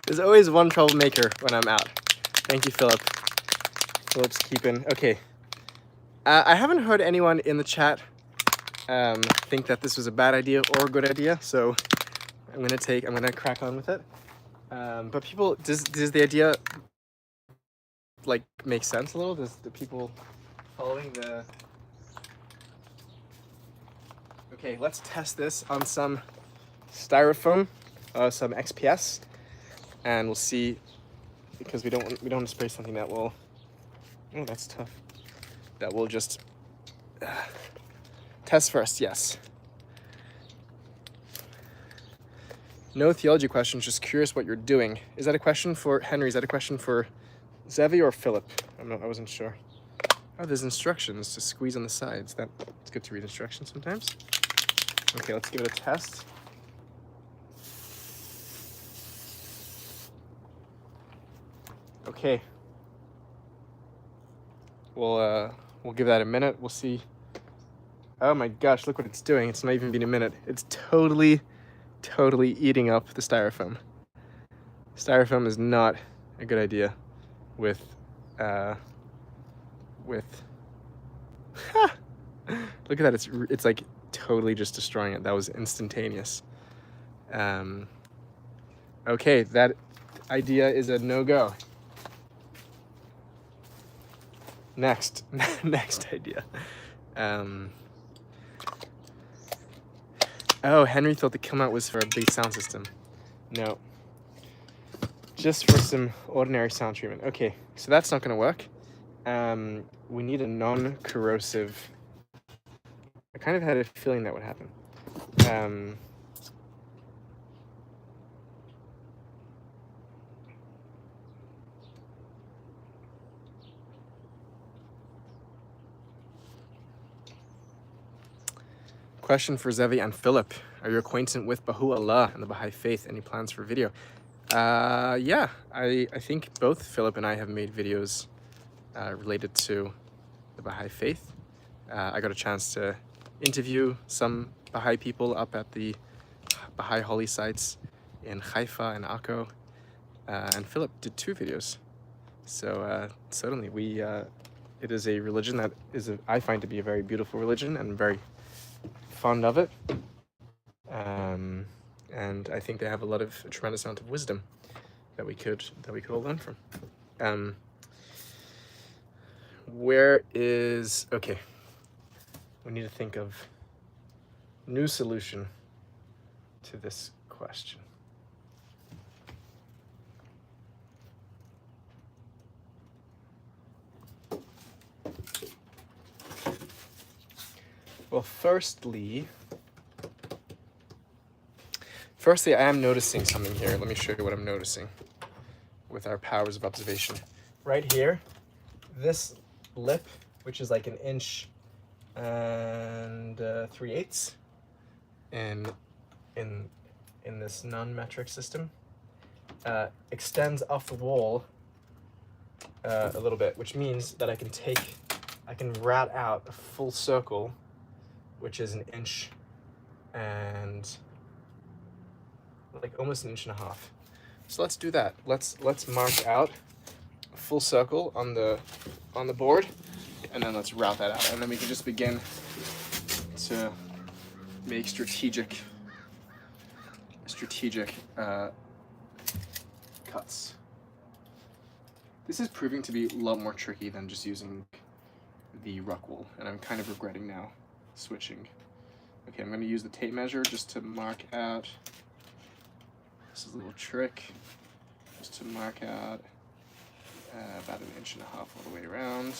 There's always one troublemaker when I'm out. Thank you, Philip. Philip's keeping. Okay. I haven't heard anyone in the chat think that this was a bad idea or a good idea, so I'm gonna crack on with it. But people, does the idea like make sense a little? Does the people following the? Okay, let's test this on some styrofoam, some XPS, and we'll see, because we don't want to spray something that will. Oh, that's tough. That will just test first. Yes. No theology questions. Just curious what you're doing. Is that a question for Henry? Is that a question for Zevi or Philip? I wasn't sure. Oh, there's instructions to squeeze on the sides. It's good to read instructions sometimes. Okay, let's give it a test. Okay. We'll give that a minute. We'll see. Oh my gosh, look what it's doing. It's not even been a minute. It's totally eating up the styrofoam. Styrofoam is not a good idea with look at that. It's like totally just destroying it. That was instantaneous. Okay, that idea is a no-go. Next idea. Oh, Henry thought the kill mount was for a big sound system. No. Just for some ordinary sound treatment. Okay, so that's not gonna work. We need a non-corrosive. I kind of had a feeling that would happen. Question for Zevi and Philip. Are you acquainted with Baha'u'llah and the Baha'i faith? Any plans for video? Yeah, I think both Philip and I have made videos related to the Baha'i faith. I got a chance to interview some Baha'i people up at the Baha'i holy sites in Haifa and Akko, and Philip did 2 videos. So certainly it is a religion that I find to be a very beautiful religion, and I'm very fond of it. And I think they have a tremendous amount of wisdom that we could all learn from. Okay, we need to think of new solution to this question. Well, firstly, I am noticing something here. Let me show you what I'm noticing with our powers of observation. Right here, this lip, which is like 1 inch and 3/8 in this non-metric system, extends off the wall a little bit, which means that I can rat out a full circle, which is 1 inch and like almost 1.5 inches. So let's do that. Let's mark out a full circle on the board, and then let's route that out, and then we can just begin to make strategic cuts. This is proving to be a lot more tricky than just using the ruck wool, and I'm kind of regretting now switching. Okay, I'm going to use the tape measure just to mark out. This is a little trick, just to mark out about 1.5 inches all the way around.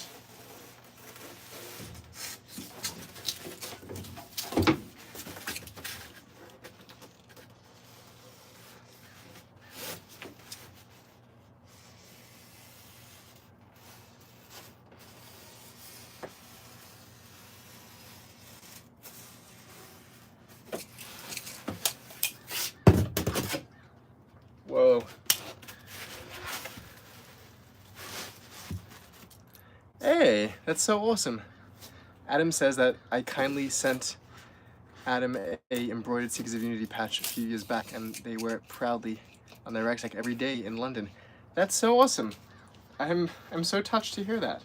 Whoa. Hey, that's so awesome. Adam says that I kindly sent Adam a embroidered Seekers of Unity patch a few years back, and they wear it proudly on their rucksack every day in London. That's so awesome. I'm so touched to hear that.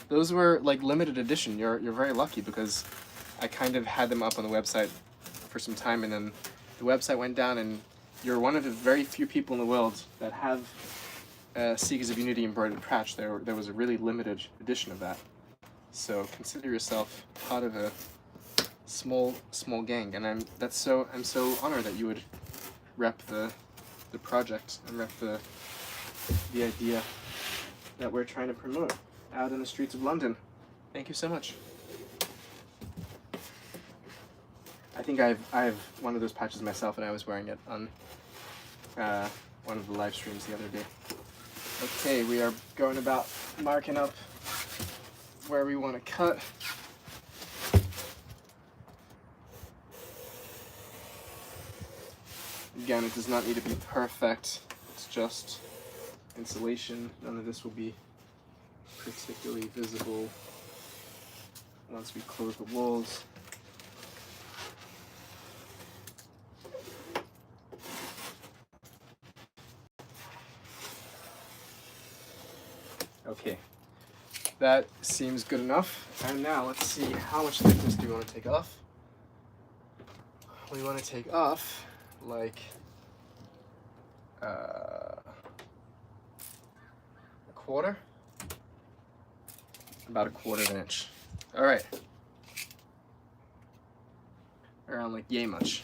Those were like limited edition. You're very lucky, because I kind of had them up on the website for some time, and then the website went down, and you're one of the very few people in the world that have Seekers of Unity embroidered patch. There was a really limited edition of that. So consider yourself part of a small gang, and I'm so honored that you would rep the project and rep the idea that we're trying to promote out in the streets of London. Thank you so much. I think I have one of those patches myself, and I was wearing it on one of the live streams the other day. Okay, we are going about marking up where we want to cut. Again, it does not need to be perfect. It's just insulation. None of this will be particularly visible once we close the walls. Okay, that seems good enough. And now let's see, how much thickness do we want to take off? We want to take off like a quarter, about 1/4 inch. All right, around like yay much.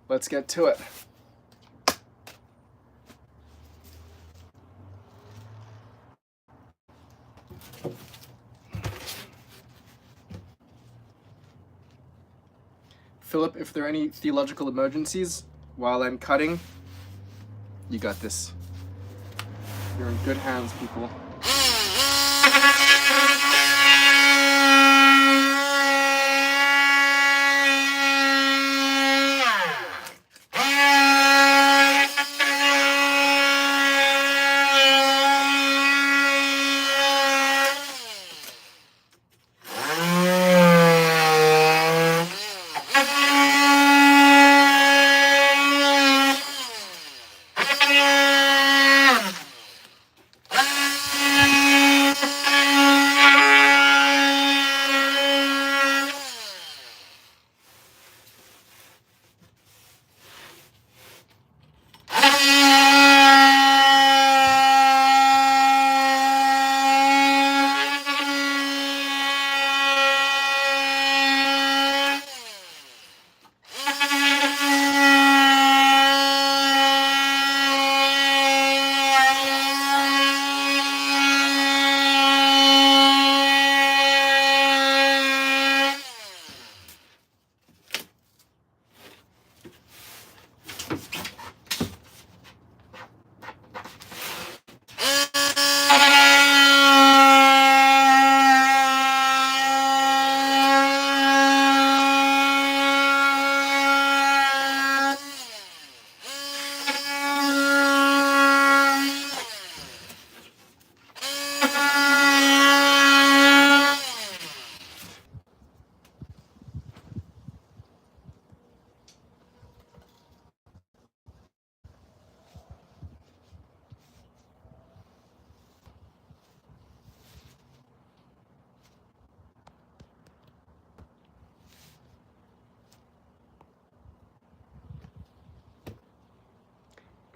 Let's get to it. Philip, if there are any theological emergencies while I'm cutting, you got this. You're in good hands, people.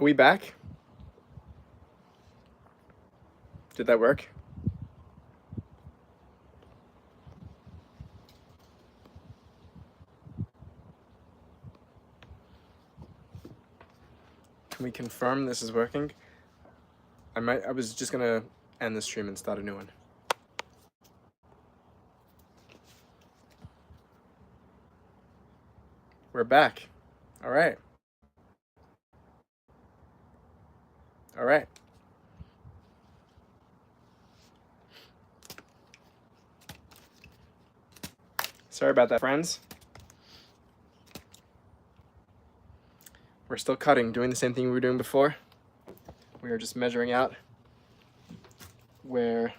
Are we back? Did that work? Can we confirm this is working? I was just gonna end the stream and start a new one. We're back. All right. All right. Sorry about that, friends. We're still cutting, doing the same thing we were doing before. We are just measuring out where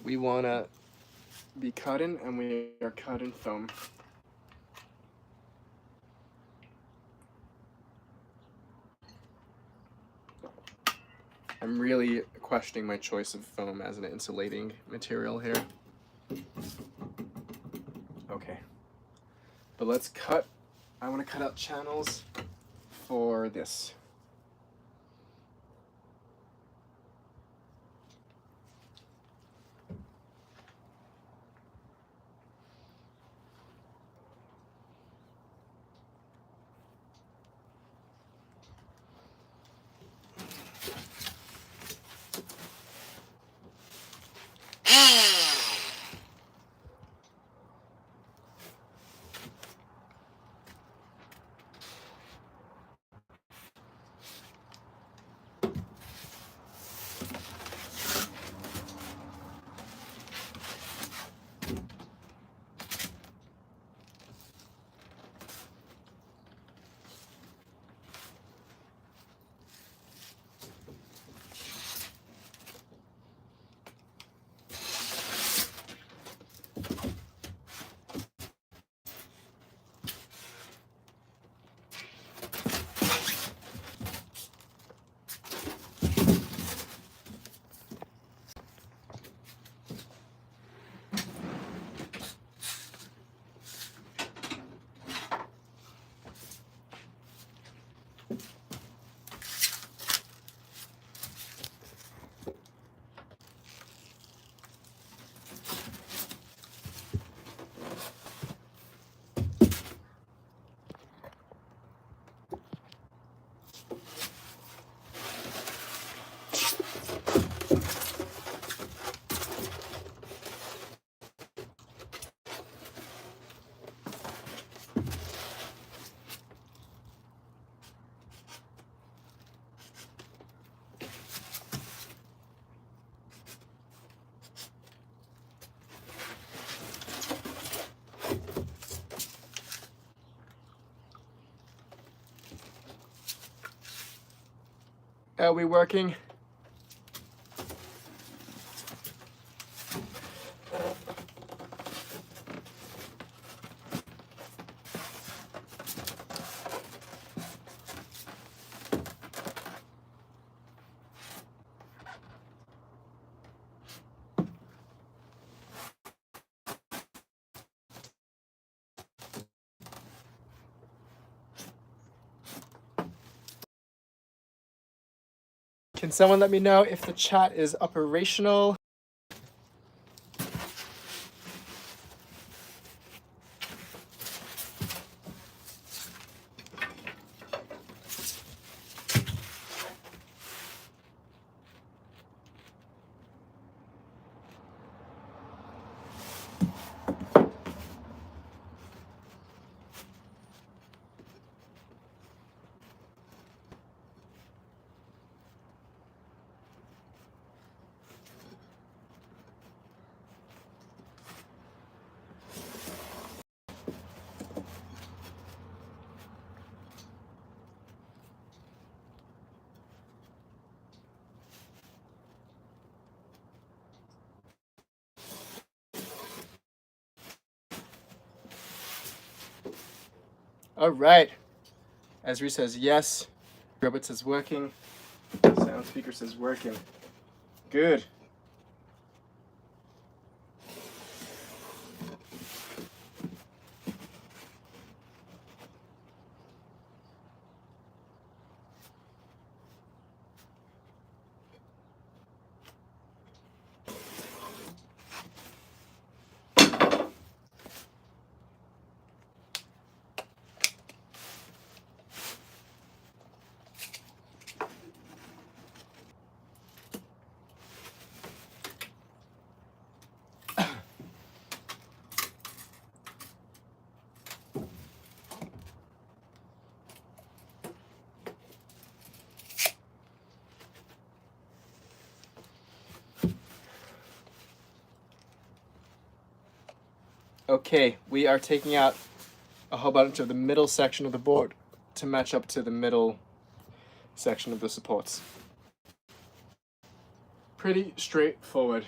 we want to be cutting, and we are cutting foam. I'm really questioning my choice of foam as an insulating material here. Okay. But let's cut. I want to cut out channels for this. Are we working? Can someone let me know if the chat is operational? All right. Ezri says yes. Robot says working. Sound speaker says working. Good. Okay, we are taking out a whole bunch of the middle section of the board to match up to the middle section of the supports. Pretty straightforward.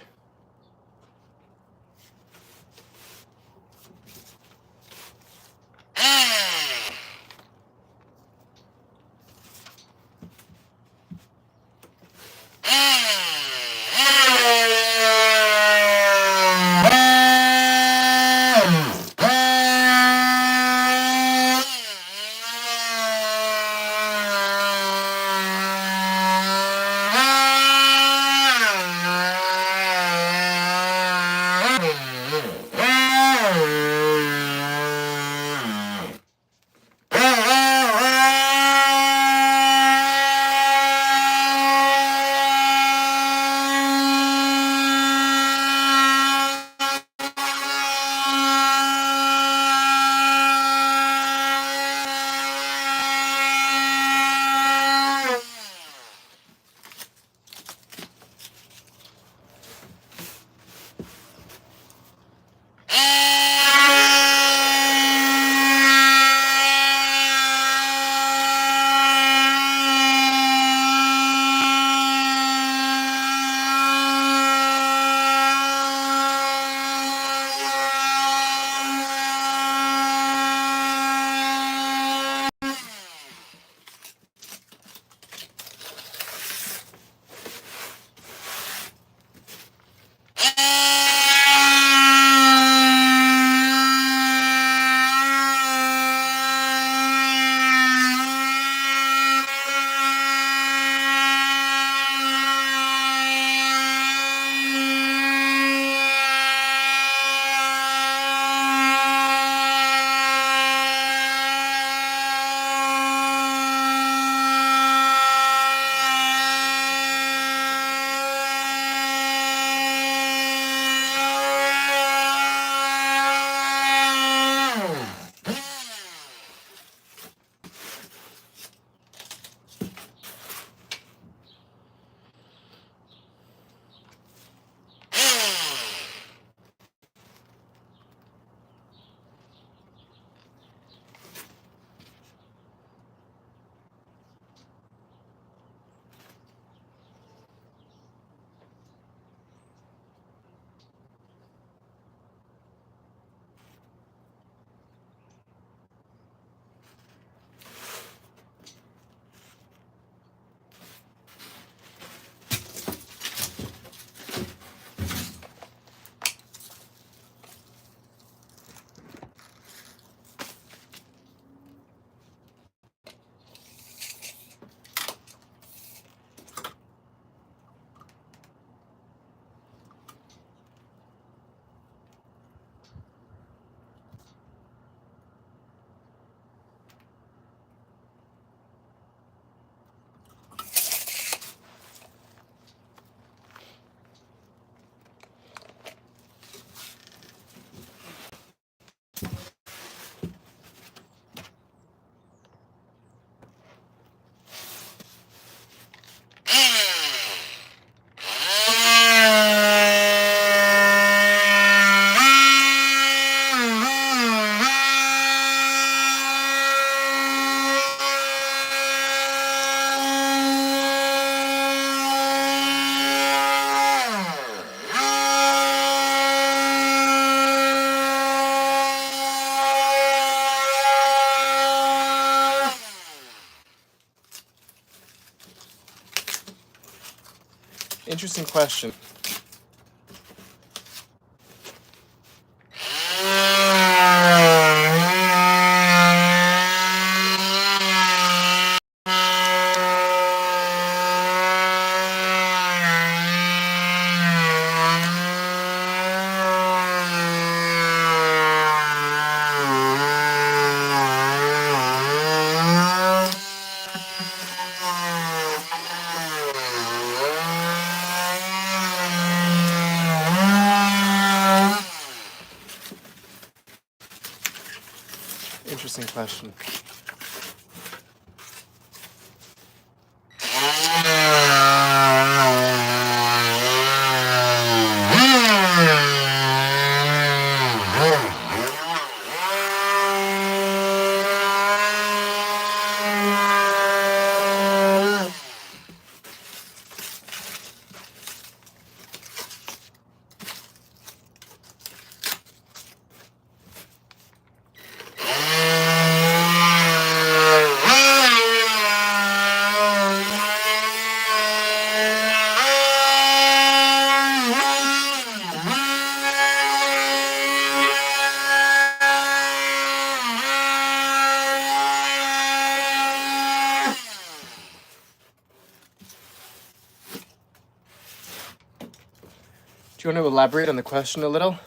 Interesting question. Interesting question. you want to elaborate on the question a little?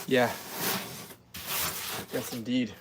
Yeah. Yes, indeed.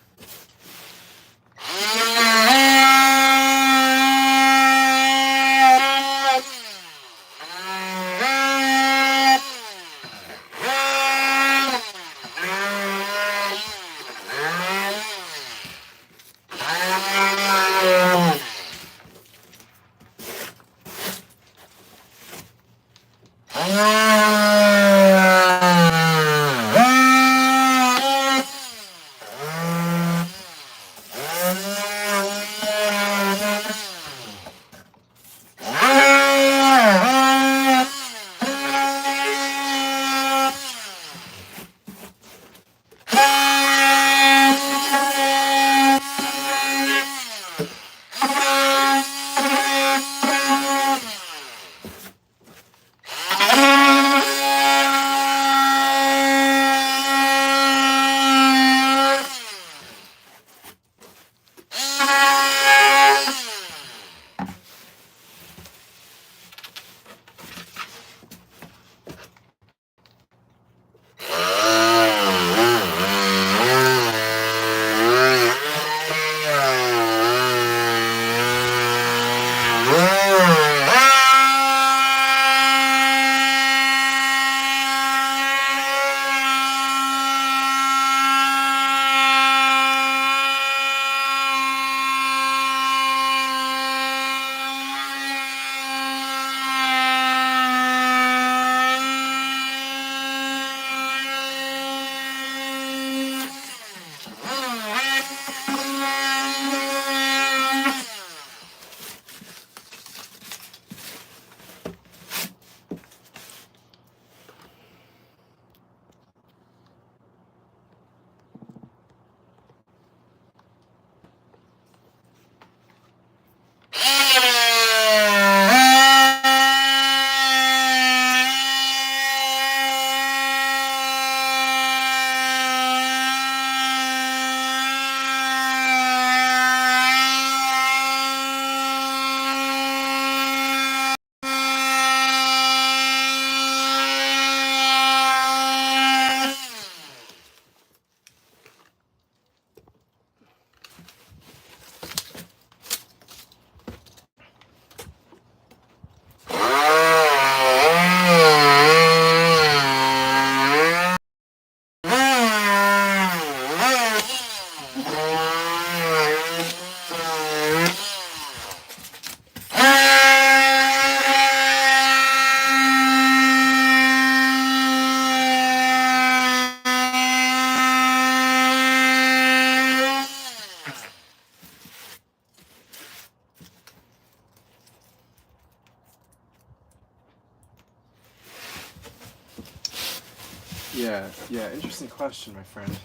Yeah, interesting question, my friend.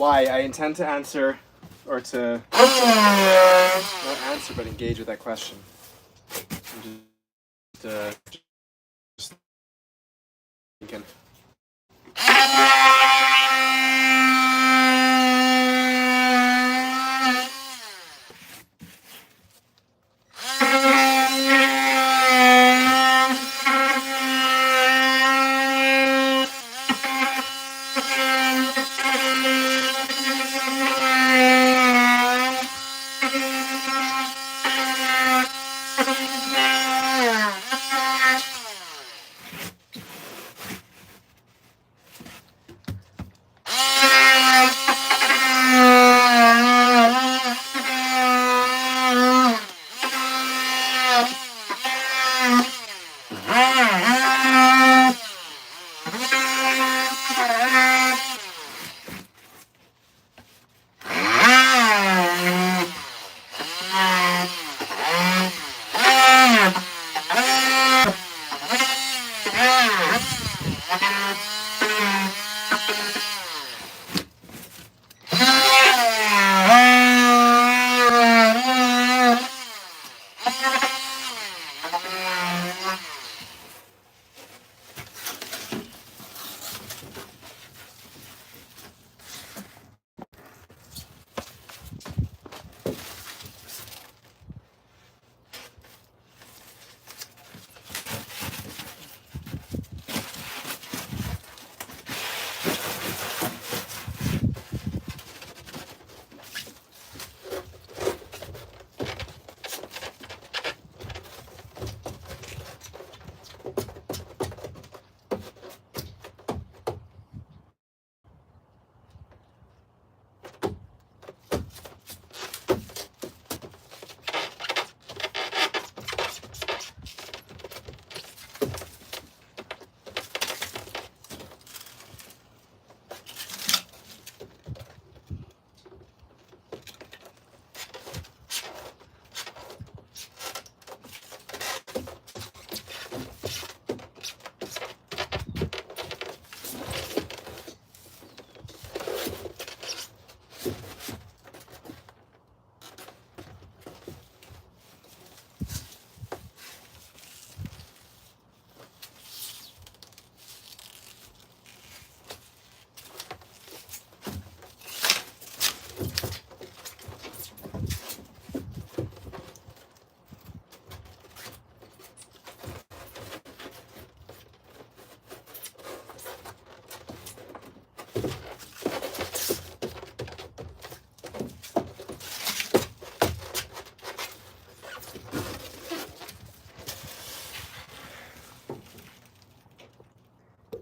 Why? I intend to answer, or to not answer, but engage with that question. I'm just thinking.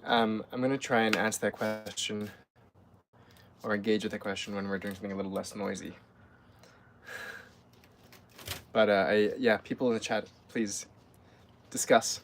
I'm going to try and answer that question or engage with that question when we're doing something a little less noisy. But yeah, people in the chat, please discuss.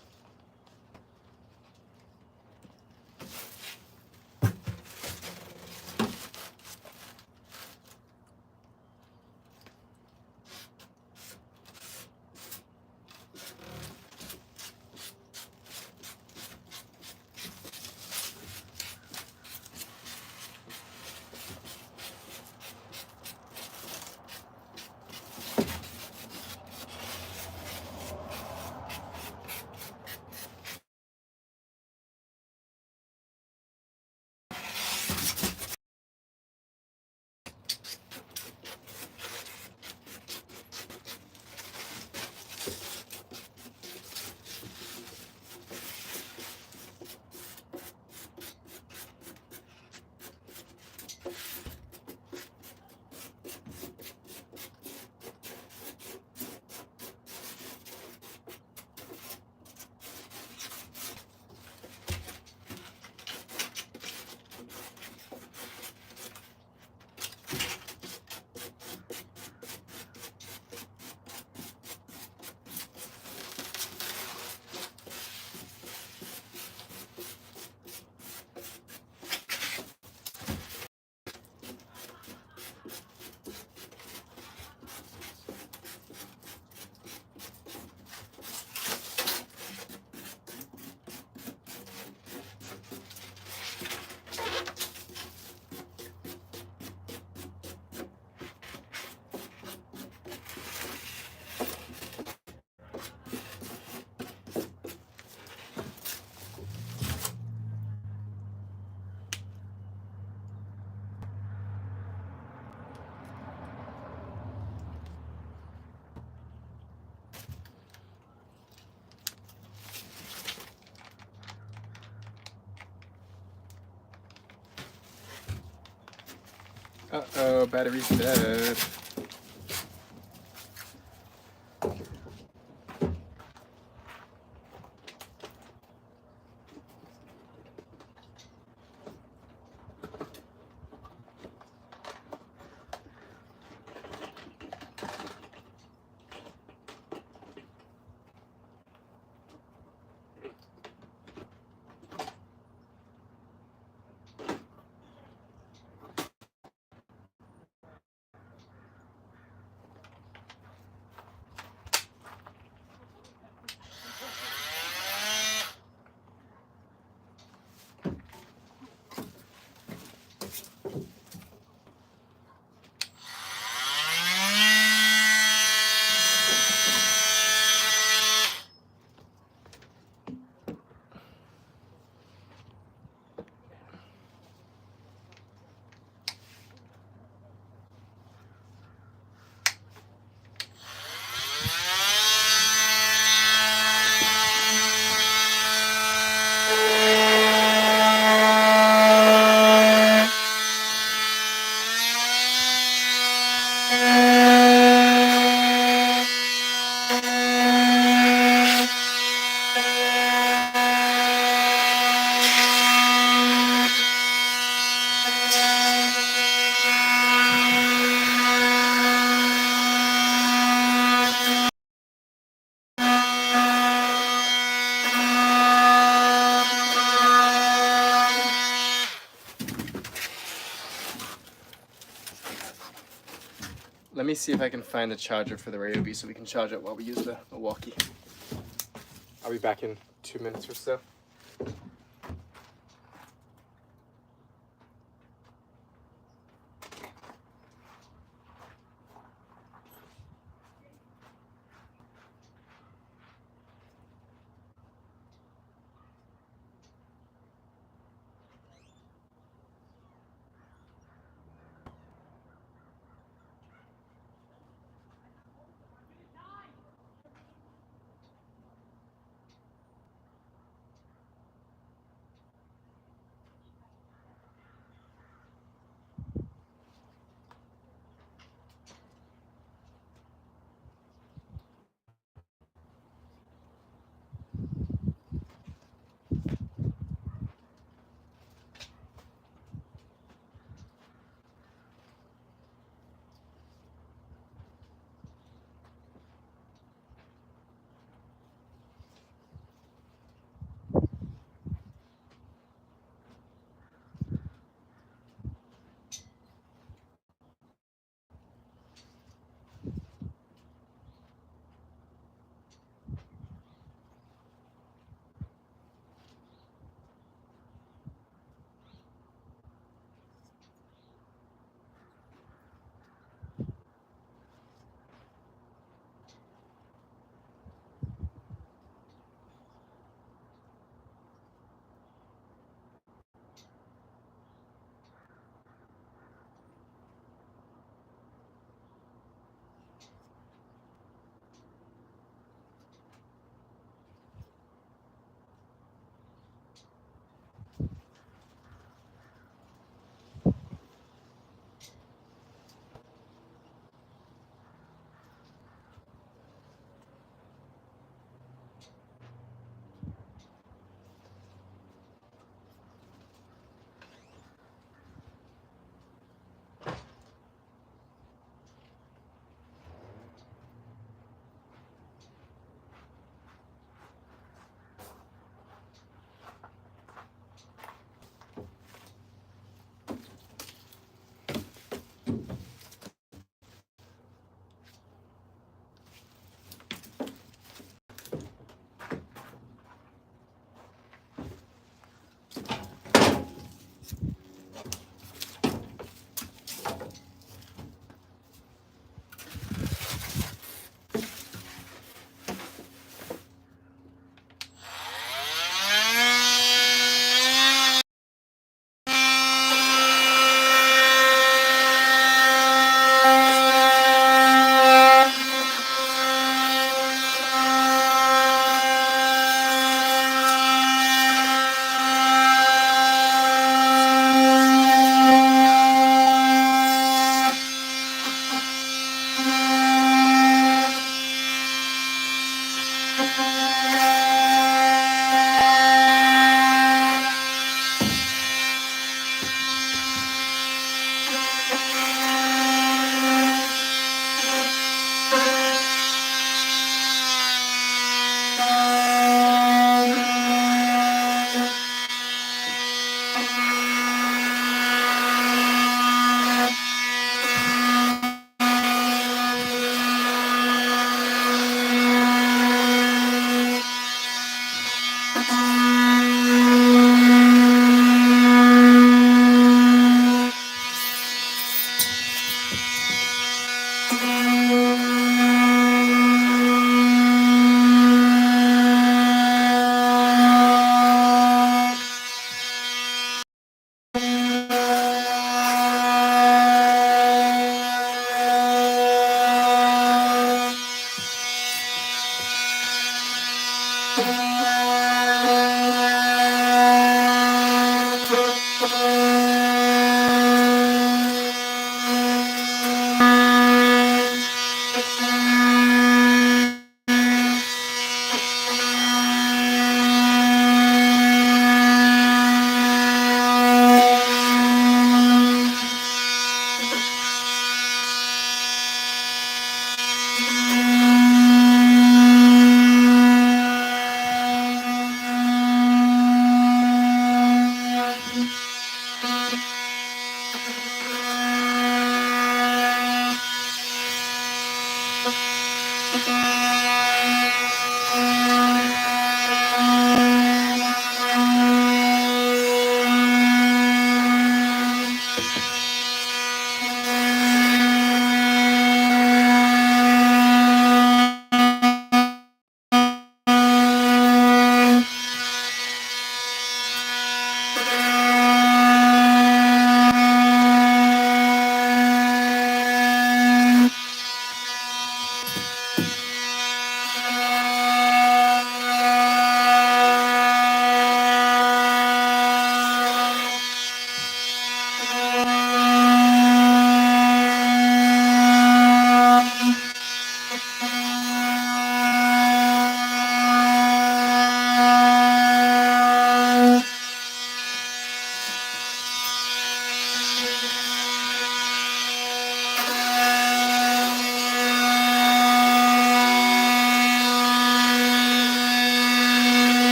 Uh-oh, battery's dead. Let me see if I can find a charger for the Radio B so we can charge it while we use the walkie. I'll be back in 2 minutes or so.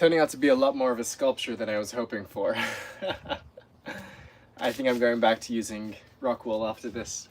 turning out to be a lot more of a sculpture than I was hoping for. I think I'm going back to using rock wool after this.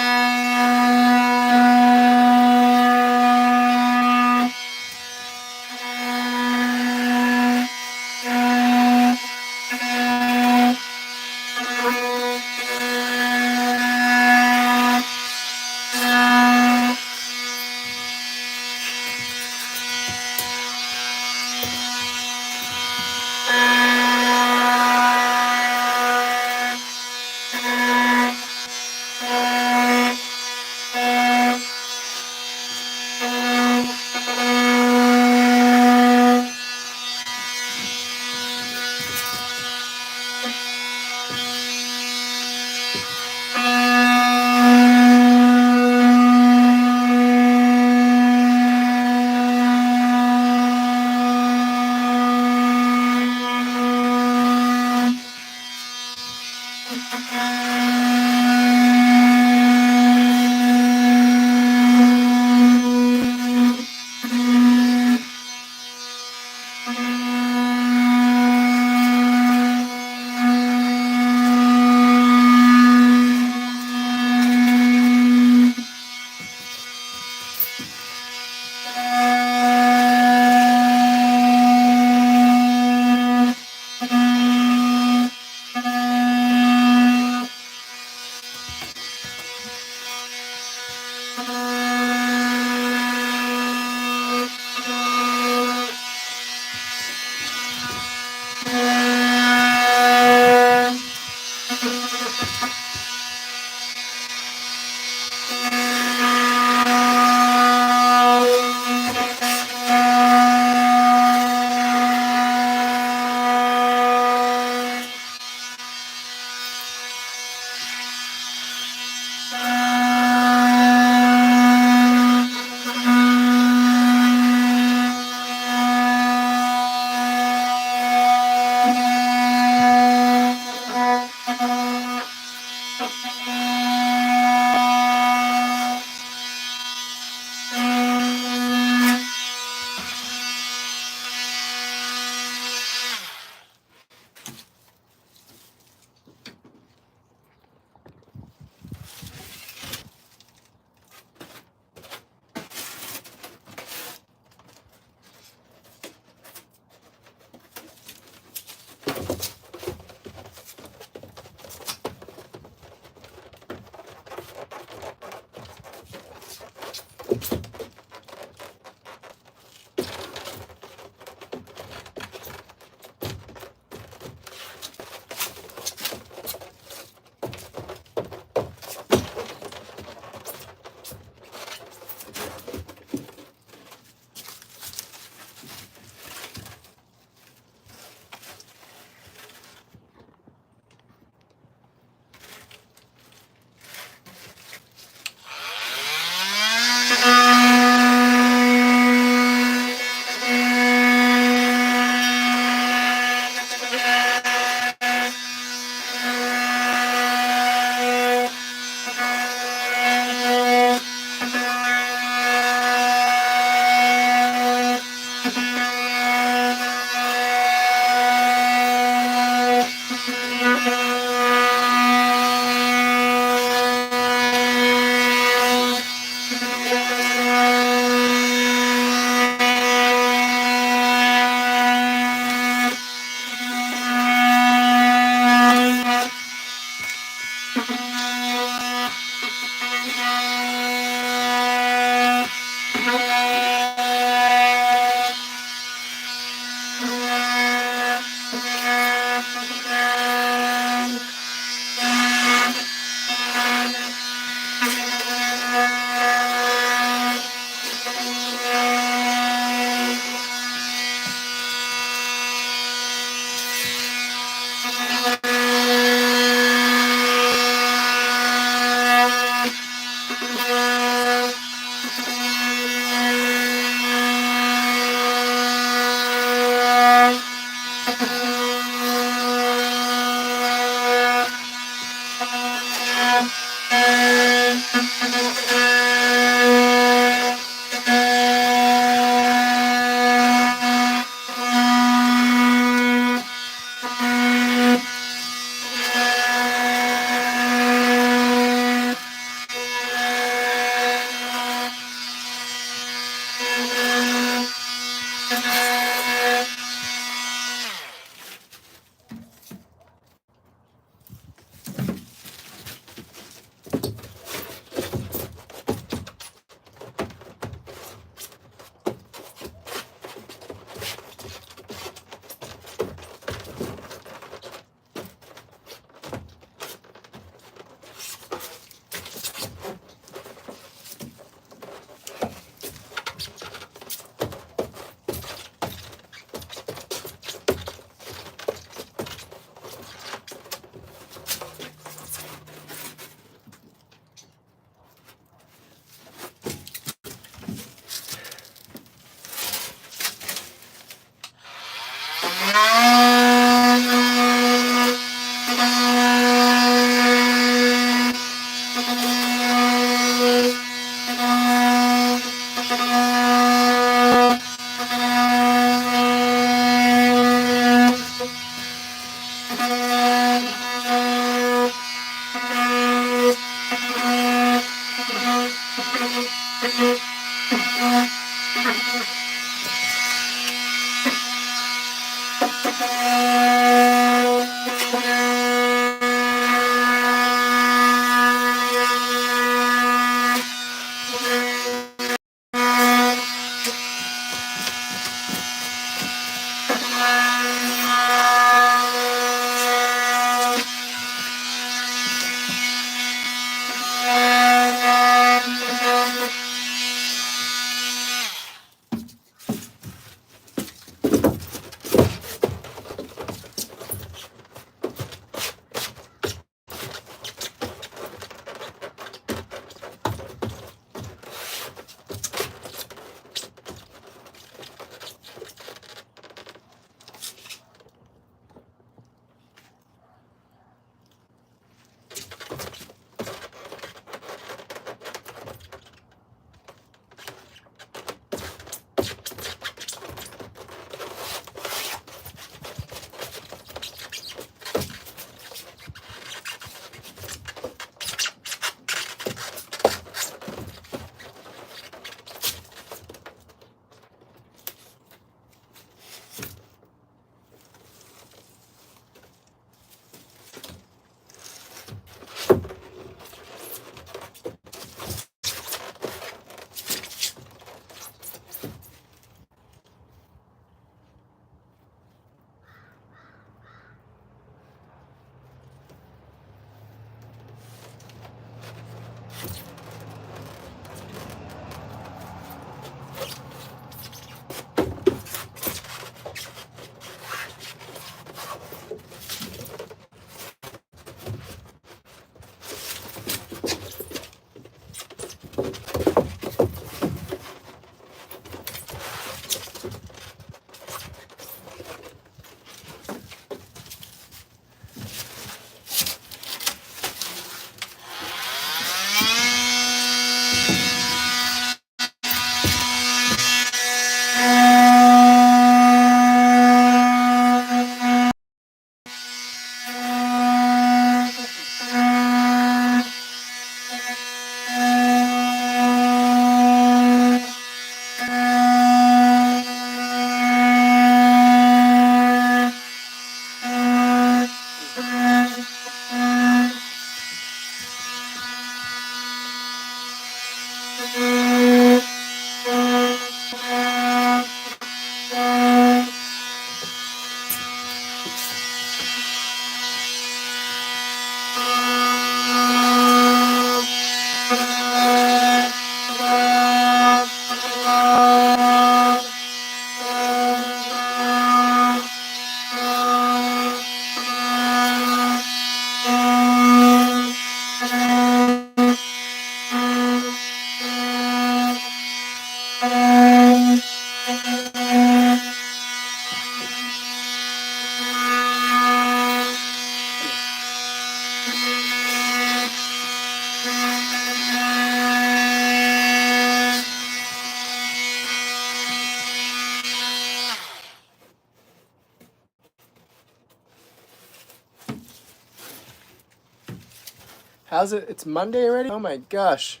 How's it? It's Monday already? Oh my gosh.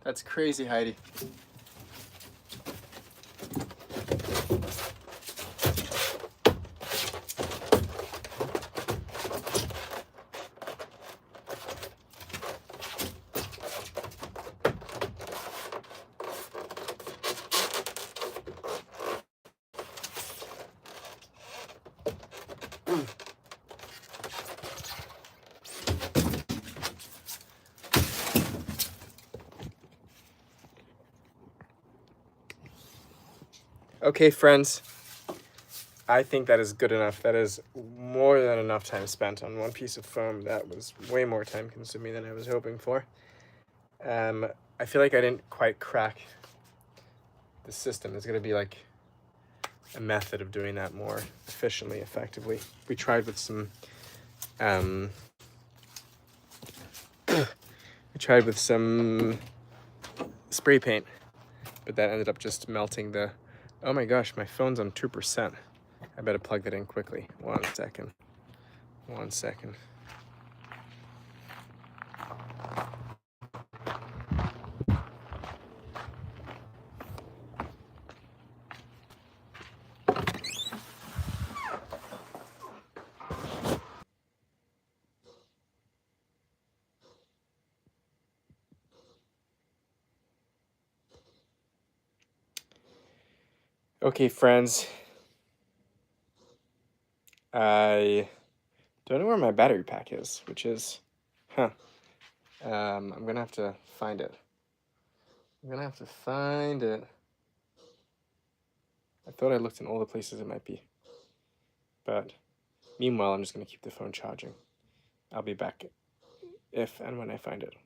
That's crazy, Heidi. Okay, friends. I think that is good enough. That is more than enough time spent on one piece of foam. That was way more time consuming than I was hoping for. I feel like I didn't quite crack the system. There's going to be like a method of doing that more efficiently, effectively. We tried with some spray paint, but that ended up just melting the... Oh my gosh, my phone's on 2%. I better plug that in quickly. 1 second. 1 second. Okay, friends. I don't know where my battery pack is, which is... I'm gonna have to find it. I thought I looked in all the places it might be. But meanwhile, I'm just gonna keep the phone charging. I'll be back if and when I find it.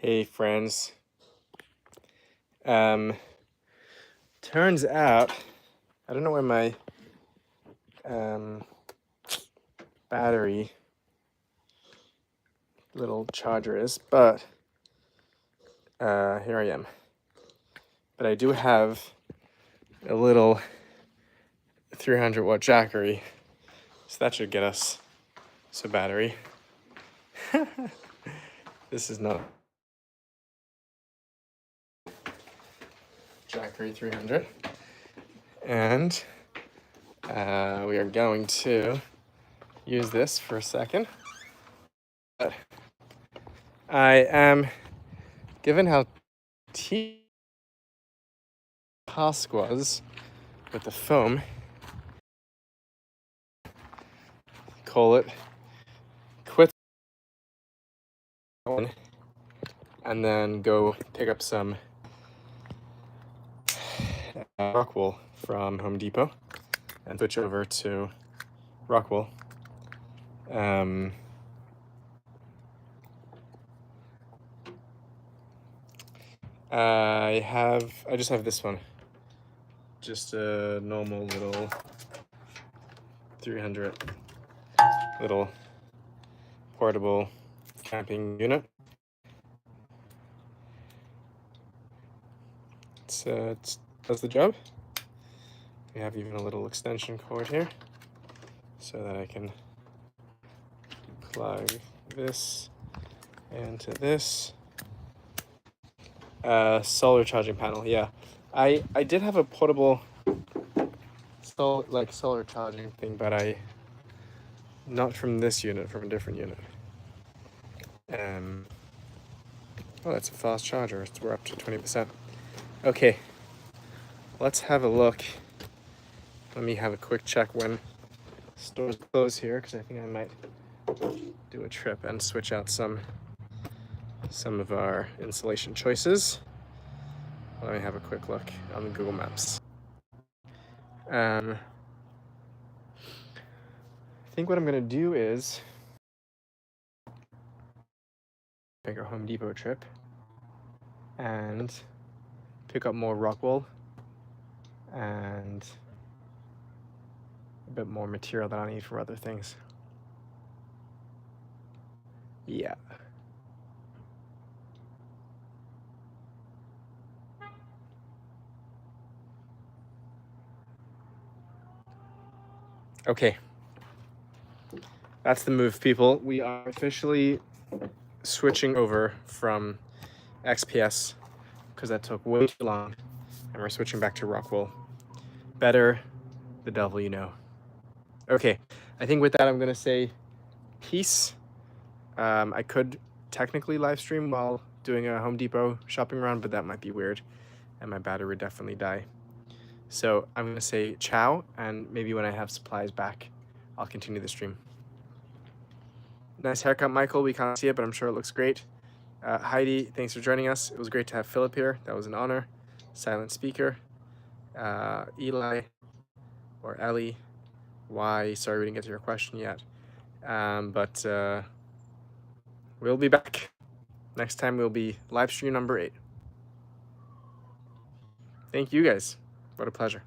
Hey friends. Turns out, I don't know where my battery little charger is, but here I am. But I do have a little 300 watt Jackery, so that should get us some battery. This is not Jackery 300, and we are going to use this for a second. But I am, given how task was with the foam, call it quit and then go pick up some rock wool from Home Depot and switch over to rock wool. I just have this one, just a normal little 300 little portable camping unit. It does the job. We have even a little extension cord here so that I can plug this into this. Solar charging panel, yeah. I did have a portable solar charging thing, but not from this unit, from a different unit. Oh, that's a fast charger. We're up to 20%. Okay, let's have a look. Let me have a quick check when stores close here, because I think I might do a trip and switch out some of our insulation choices. Let me have a quick look on the Google Maps. I think what I'm gonna do is make a Home Depot trip and pick up more rock wool and a bit more material that I need for other things. Yeah. Okay. That's the move, people. We are officially switching over from XPS because that took way too long, and we're switching back to rock wool. Better the devil you know. Okay, I think with that I'm gonna say peace. I could technically live stream while doing a Home Depot shopping run, but that might be weird and my battery would definitely die. So I'm gonna say ciao, and maybe when I have supplies back, I'll continue the stream. Nice haircut, Michael. We can't see it, but I'm sure it looks great. Heidi, thanks for joining us. It was great to have Philip here. That was an honor. Silent speaker. Eli or Ellie, why? Sorry we didn't get to your question yet. But we'll be back. Next time will be live stream number 8. Thank you guys. What a pleasure.